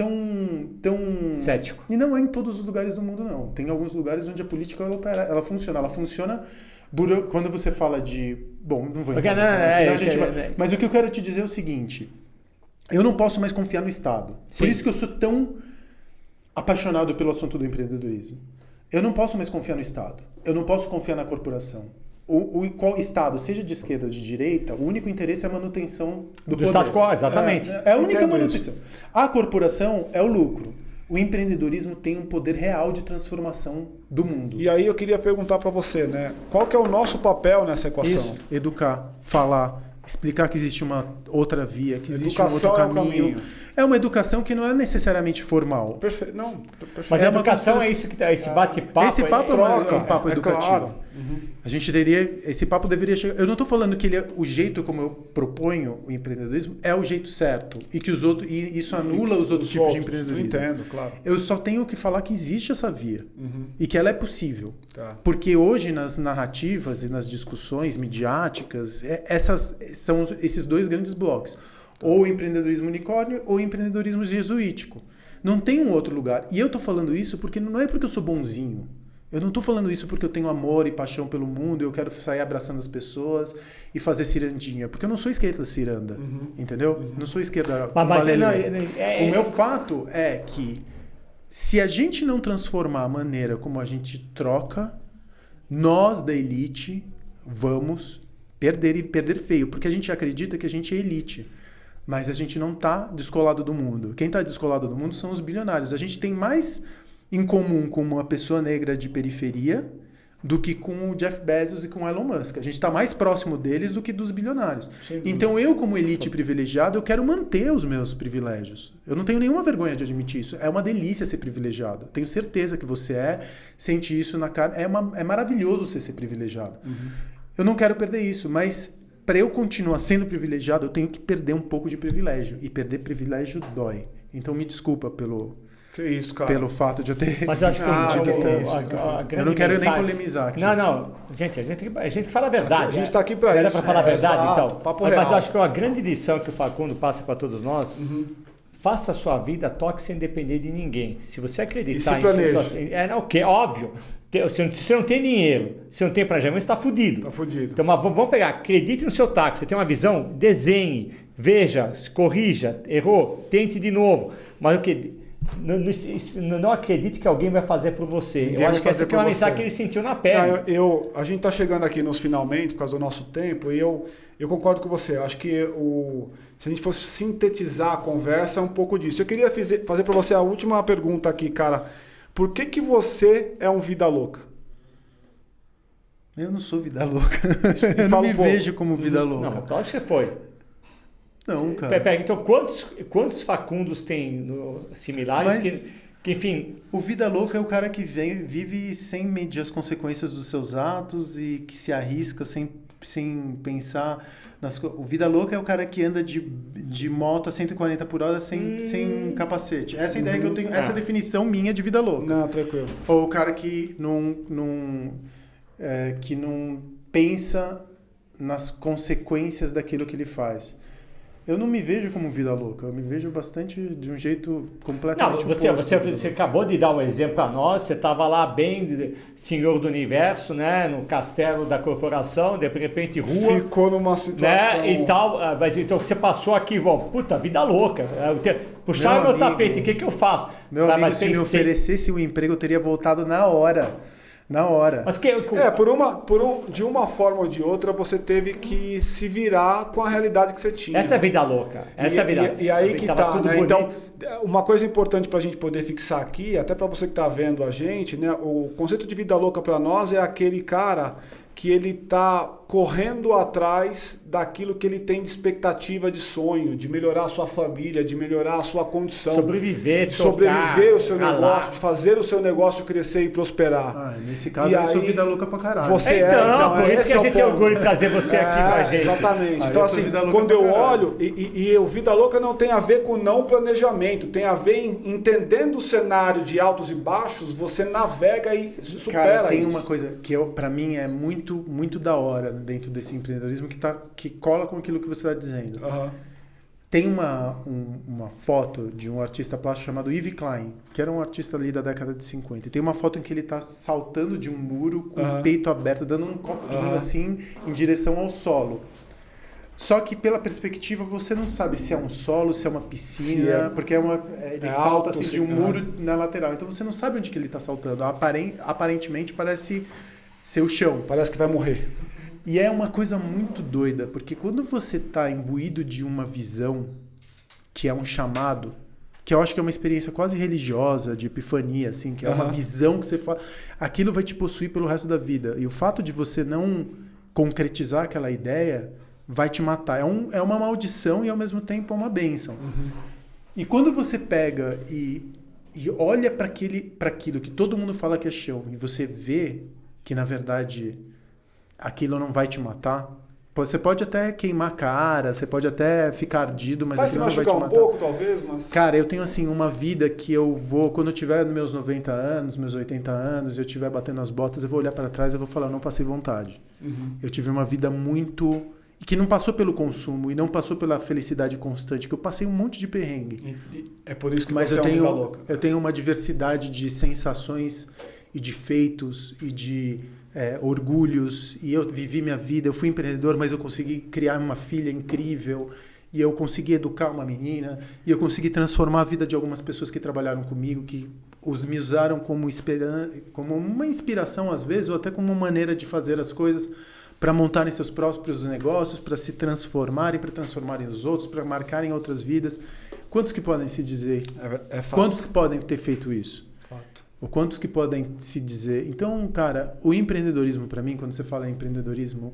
cético. E não é em todos os lugares do mundo, não. Tem alguns lugares onde a política ela funciona. Ela funciona quando você fala de... Bom, não vou entrar. Mas o que eu quero te dizer é o seguinte. Eu não posso mais confiar no Estado. Sim. Por isso que eu sou tão apaixonado pelo assunto do empreendedorismo. Eu não posso mais confiar no Estado. Eu não posso confiar na corporação. Qual Estado, seja de esquerda ou de direita, o único interesse é a manutenção do poder. Status quo, exatamente. É a única manutenção. A corporação é o lucro. O empreendedorismo tem um poder real de transformação do mundo. E aí eu queria perguntar para você, né? Qual que é o nosso papel nessa equação? Isso. Educar, falar, explicar que existe uma outra via, que existe um outro caminho. É uma educação que não é necessariamente formal. Perfeito. Mas a educação é isso que tá, esse bate-papo. Esse papo é um papo educativo. Claro. A gente esse papo deveria chegar. Eu não estou falando que o jeito como eu proponho o empreendedorismo é o jeito certo e que isso anula os outros tipos de empreendedorismo. Entendo, claro. Eu só tenho que falar que existe essa via e que ela é possível. Tá. Porque hoje nas narrativas e nas discussões midiáticas, são esses dois grandes blocos. Ou o empreendedorismo unicórnio ou o empreendedorismo jesuítico. Não tem um outro lugar. E eu estou falando isso porque não é porque eu sou bonzinho. Eu não estou falando isso porque eu tenho amor e paixão pelo mundo e eu quero sair abraçando as pessoas e fazer cirandinha. Porque eu não sou esquerda ciranda, entendeu? Não sou esquerda O meu fato é que se a gente não transformar a maneira como a gente troca, nós da elite vamos perder e perder feio. Porque a gente acredita que a gente é elite. Mas a gente não está descolado do mundo. Quem está descolado do mundo são os bilionários. A gente tem mais em comum com uma pessoa negra de periferia do que com o Jeff Bezos e com o Elon Musk. A gente está mais próximo deles do que dos bilionários. Então eu, como elite privilegiado, eu quero manter os meus privilégios. Eu não tenho nenhuma vergonha de admitir isso. É uma delícia ser privilegiado. Tenho certeza que você sente isso na cara. É maravilhoso você ser privilegiado. Eu não quero perder isso, mas para eu continuar sendo privilegiado, eu tenho que perder um pouco de privilégio. E perder privilégio dói. Então me desculpa pelo fato de eu ter... Mas eu acho que eu não quero nem polemizar aqui. Não. Gente, a gente fala a verdade. A gente está aqui para isso. Era para falar a verdade, exato, então. Mas eu acho que uma grande lição que o Facundo passa para todos nós... Faça a sua vida, toque sem depender de ninguém. Se você acreditar óbvio. Se você não tem dinheiro, se não tem planejamento, você está fudido. Está fudido. Então, vamos pegar, acredite no seu táxi, você tem uma visão, desenhe, veja, corrija, errou, tente de novo. Mas o que... Não acredite que alguém vai fazer por você. Ninguém eu acho que essa é uma mensagem que ele sentiu na pele. A gente está chegando aqui nos finalmente, por causa do nosso tempo, e eu concordo com você. Eu acho que se a gente fosse sintetizar a conversa, é um pouco disso. Eu queria fazer para você a última pergunta aqui, cara. Por que você é um vida louca? Eu não sou vida louca. Eu não me vejo como vida louca. Não, claro que você foi. Não, cara. Então, quantos Facundos tem similares que, enfim... O vida louca é o cara que vive sem medir as consequências dos seus atos e que se arrisca sem sem pensar... O vida louca é o cara que anda de moto a 140 por hora sem capacete. Essa é a ideia que eu tenho, essa é a definição minha de vida louca. Não, tranquilo. Ou o cara que não pensa nas consequências daquilo que ele faz. Eu não me vejo como vida louca, eu me vejo bastante de um jeito completamente oposto. Você acabou de dar um exemplo para nós, você estava lá bem senhor do universo, né, no castelo da corporação, de repente rua. Ficou numa situação... Né, e tal, mas então você passou aqui, bom, puta, vida louca. Puxar meu tapete, o que eu faço? Meu amigo, se me oferecesse um emprego, eu teria voltado na hora. Na hora. Mas de uma forma ou de outra, você teve que se virar com a realidade que você tinha. Essa é a vida louca. E aí que tá, né? Então, uma coisa importante pra gente poder fixar aqui, até pra você que tá vendo a gente, né? O conceito de vida louca pra nós é aquele cara que ele tá correndo atrás daquilo que ele tem de expectativa, de sonho, de melhorar a sua família, de melhorar a sua condição. Sobreviver o seu negócio, de fazer o seu negócio crescer e prosperar. Nesse caso, eu sou vida louca pra caralho. Por isso que a gente tem orgulho de trazer você aqui com a gente. Exatamente. Então, assim, quando eu olho, e o vida louca não tem a ver com não planejamento, tem a ver em entendendo o cenário de altos e baixos, você navega e supera. Cara, tem uma coisa que pra mim é muito, muito da hora dentro desse empreendedorismo que cola com aquilo que você está dizendo. Uhum. Tem uma foto de um artista plástico chamado Yves Klein, que era um artista ali da década de 50. E tem uma foto em que ele está saltando de um muro com o peito aberto, dando um coquinho assim em direção ao solo. Só que pela perspectiva você não sabe se é um solo, se é uma piscina, porque ele salta assim, de um muro na lateral. Então você não sabe onde que ele está saltando. Aparentemente parece ser o chão. Parece que vai morrer. E é uma coisa muito doida, porque quando você está imbuído de uma visão, que é um chamado, que eu acho que é uma experiência quase religiosa, de epifania, assim, que é uma visão que você fala, aquilo vai te possuir pelo resto da vida. E o fato de você não concretizar aquela ideia vai te matar. É uma maldição e ao mesmo tempo é uma bênção. E quando você pega e olha para aquilo que todo mundo fala que é chão, e você vê que na verdade aquilo não vai te matar. Você pode até queimar a cara, você pode até ficar ardido, mas aquilo não vai te matar. Vai se machucar um pouco, talvez, mas... Cara, eu tenho assim uma vida que eu vou, quando eu tiver nos meus 90 anos, meus 80 anos, eu estiver batendo as botas, eu vou olhar para trás e vou falar, não passei vontade. Eu tive uma vida muito... que não passou pelo consumo e não passou pela felicidade constante, que eu passei um monte de perrengue. É por isso que mas você é uma vida louca. Eu tenho uma diversidade de sensações e de feitos e de... orgulhos, e eu vivi minha vida, eu fui empreendedor, mas eu consegui criar uma filha incrível, e eu consegui educar uma menina, e eu consegui transformar a vida de algumas pessoas que trabalharam comigo, que me usaram como uma inspiração às vezes, ou até como uma maneira de fazer as coisas para montarem seus próprios negócios, para se transformarem, para transformarem os outros, para marcarem outras vidas. Quantos que podem se dizer? É fato. Quantos que podem ter feito isso? Fato. Ou quantos que podem se dizer... Então, cara, o empreendedorismo, para mim, quando você fala em empreendedorismo,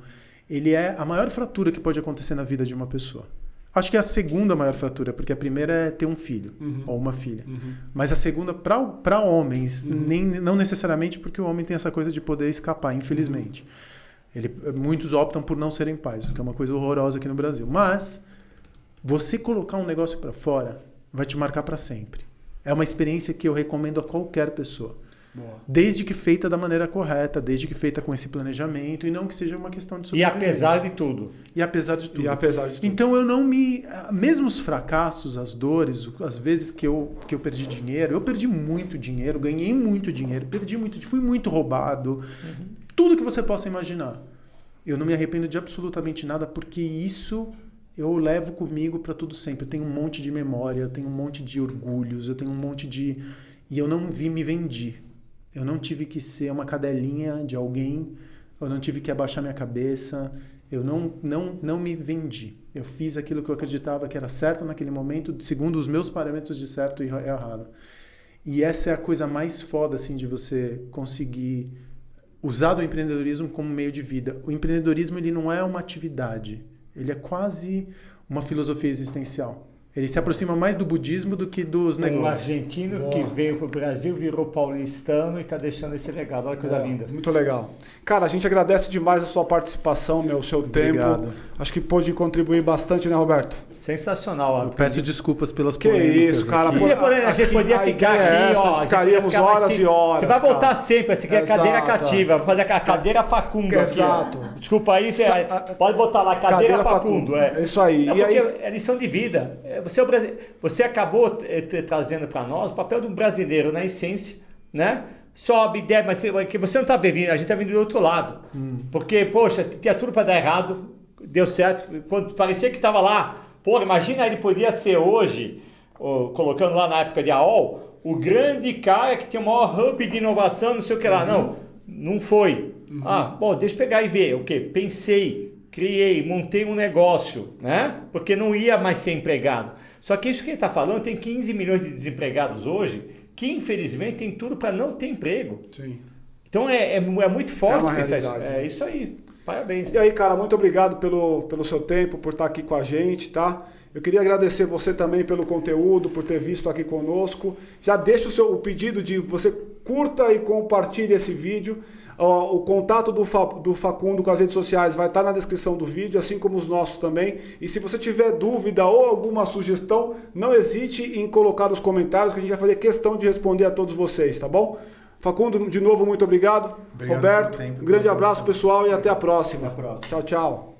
ele é a maior fratura que pode acontecer na vida de uma pessoa. Acho que é a segunda maior fratura, porque a primeira é ter um filho ou uma filha. Mas a segunda, para homens, não necessariamente porque o homem tem essa coisa de poder escapar, infelizmente. Muitos optam por não serem pais, o que é uma coisa horrorosa aqui no Brasil. Mas você colocar um negócio para fora vai te marcar para sempre. É uma experiência que eu recomendo a qualquer pessoa. Boa. Desde que feita da maneira correta, desde que feita com esse planejamento, e não que seja uma questão de sobrevivência. E apesar de tudo. E apesar de tudo. Então eu não me... Mesmo os fracassos, as dores, as vezes que eu perdi dinheiro, eu perdi muito dinheiro, ganhei muito dinheiro, fui muito roubado. Tudo que você possa imaginar. Eu não me arrependo de absolutamente nada, porque isso... eu levo comigo para tudo sempre. Eu tenho um monte de memória, eu tenho um monte de orgulhos, eu tenho um monte de... E eu não me vendi. Eu não tive que ser uma cadelinha de alguém, eu não tive que abaixar minha cabeça, eu não me vendi. Eu fiz aquilo que eu acreditava que era certo naquele momento, segundo os meus parâmetros de certo e errado. E essa é a coisa mais foda, assim, de você conseguir usar o empreendedorismo como meio de vida. O empreendedorismo, ele não é uma atividade. Ele é quase uma filosofia existencial. Ele se aproxima mais do budismo do que dos negócios. Um argentino que veio para o Brasil, virou paulistano e está deixando esse legado. Olha que coisa linda. Muito legal. Cara, a gente agradece demais a sua participação, o seu Obrigado. tempo. Acho que pôde contribuir bastante, né, Roberto? Sensacional. Eu peço desculpas pelas Que polêmicas. isso, cara. aqui. A gente podia ficar aqui, ó. Ficaríamos horas e horas. Você vai cara. voltar sempre, essa aqui é a cadeira Exato. cativa. Vou fazer a cadeira Facundo Exato. aqui. Ó. Desculpa aí, pode botar lá, cadeira Facundo. É isso aí. É E aí... é lição de vida. Você acabou trazendo para nós o papel do brasileiro, na essência, né? Sobe, desce, mas que você não está vendo, a gente está vindo do outro lado. Porque, poxa, tinha tudo para dar errado, deu certo. Quando parecia que estava lá, pô, imagina, ele poderia ser hoje, colocando lá na época de AOL, o grande cara que tem o maior hub de inovação, não sei o que lá. Não foi. Bom, deixa eu pegar e ver. O quê? Pensei, criei, montei um negócio, né? Porque não ia mais ser empregado. Só que isso que ele está falando, tem 15 milhões de desempregados hoje, que infelizmente tem tudo para não ter emprego. Sim. Então é muito forte uma pensar isso. realidade. É isso aí. Parabéns. E aí, cara, muito obrigado pelo seu tempo, por estar aqui com a gente, tá? Eu queria agradecer você também pelo conteúdo, por ter visto aqui conosco. Já deixa o pedido de você curta e compartilhe esse vídeo. O contato do Facundo com as redes sociais vai estar na descrição do vídeo, assim como os nossos também. E se você tiver dúvida ou alguma sugestão, não hesite em colocar nos comentários, que a gente vai fazer questão de responder a todos vocês, tá bom? Facundo, de novo, muito obrigado. Roberto, um grande abraço, pessoal, e até a próxima. Até a próxima. Tchau, tchau.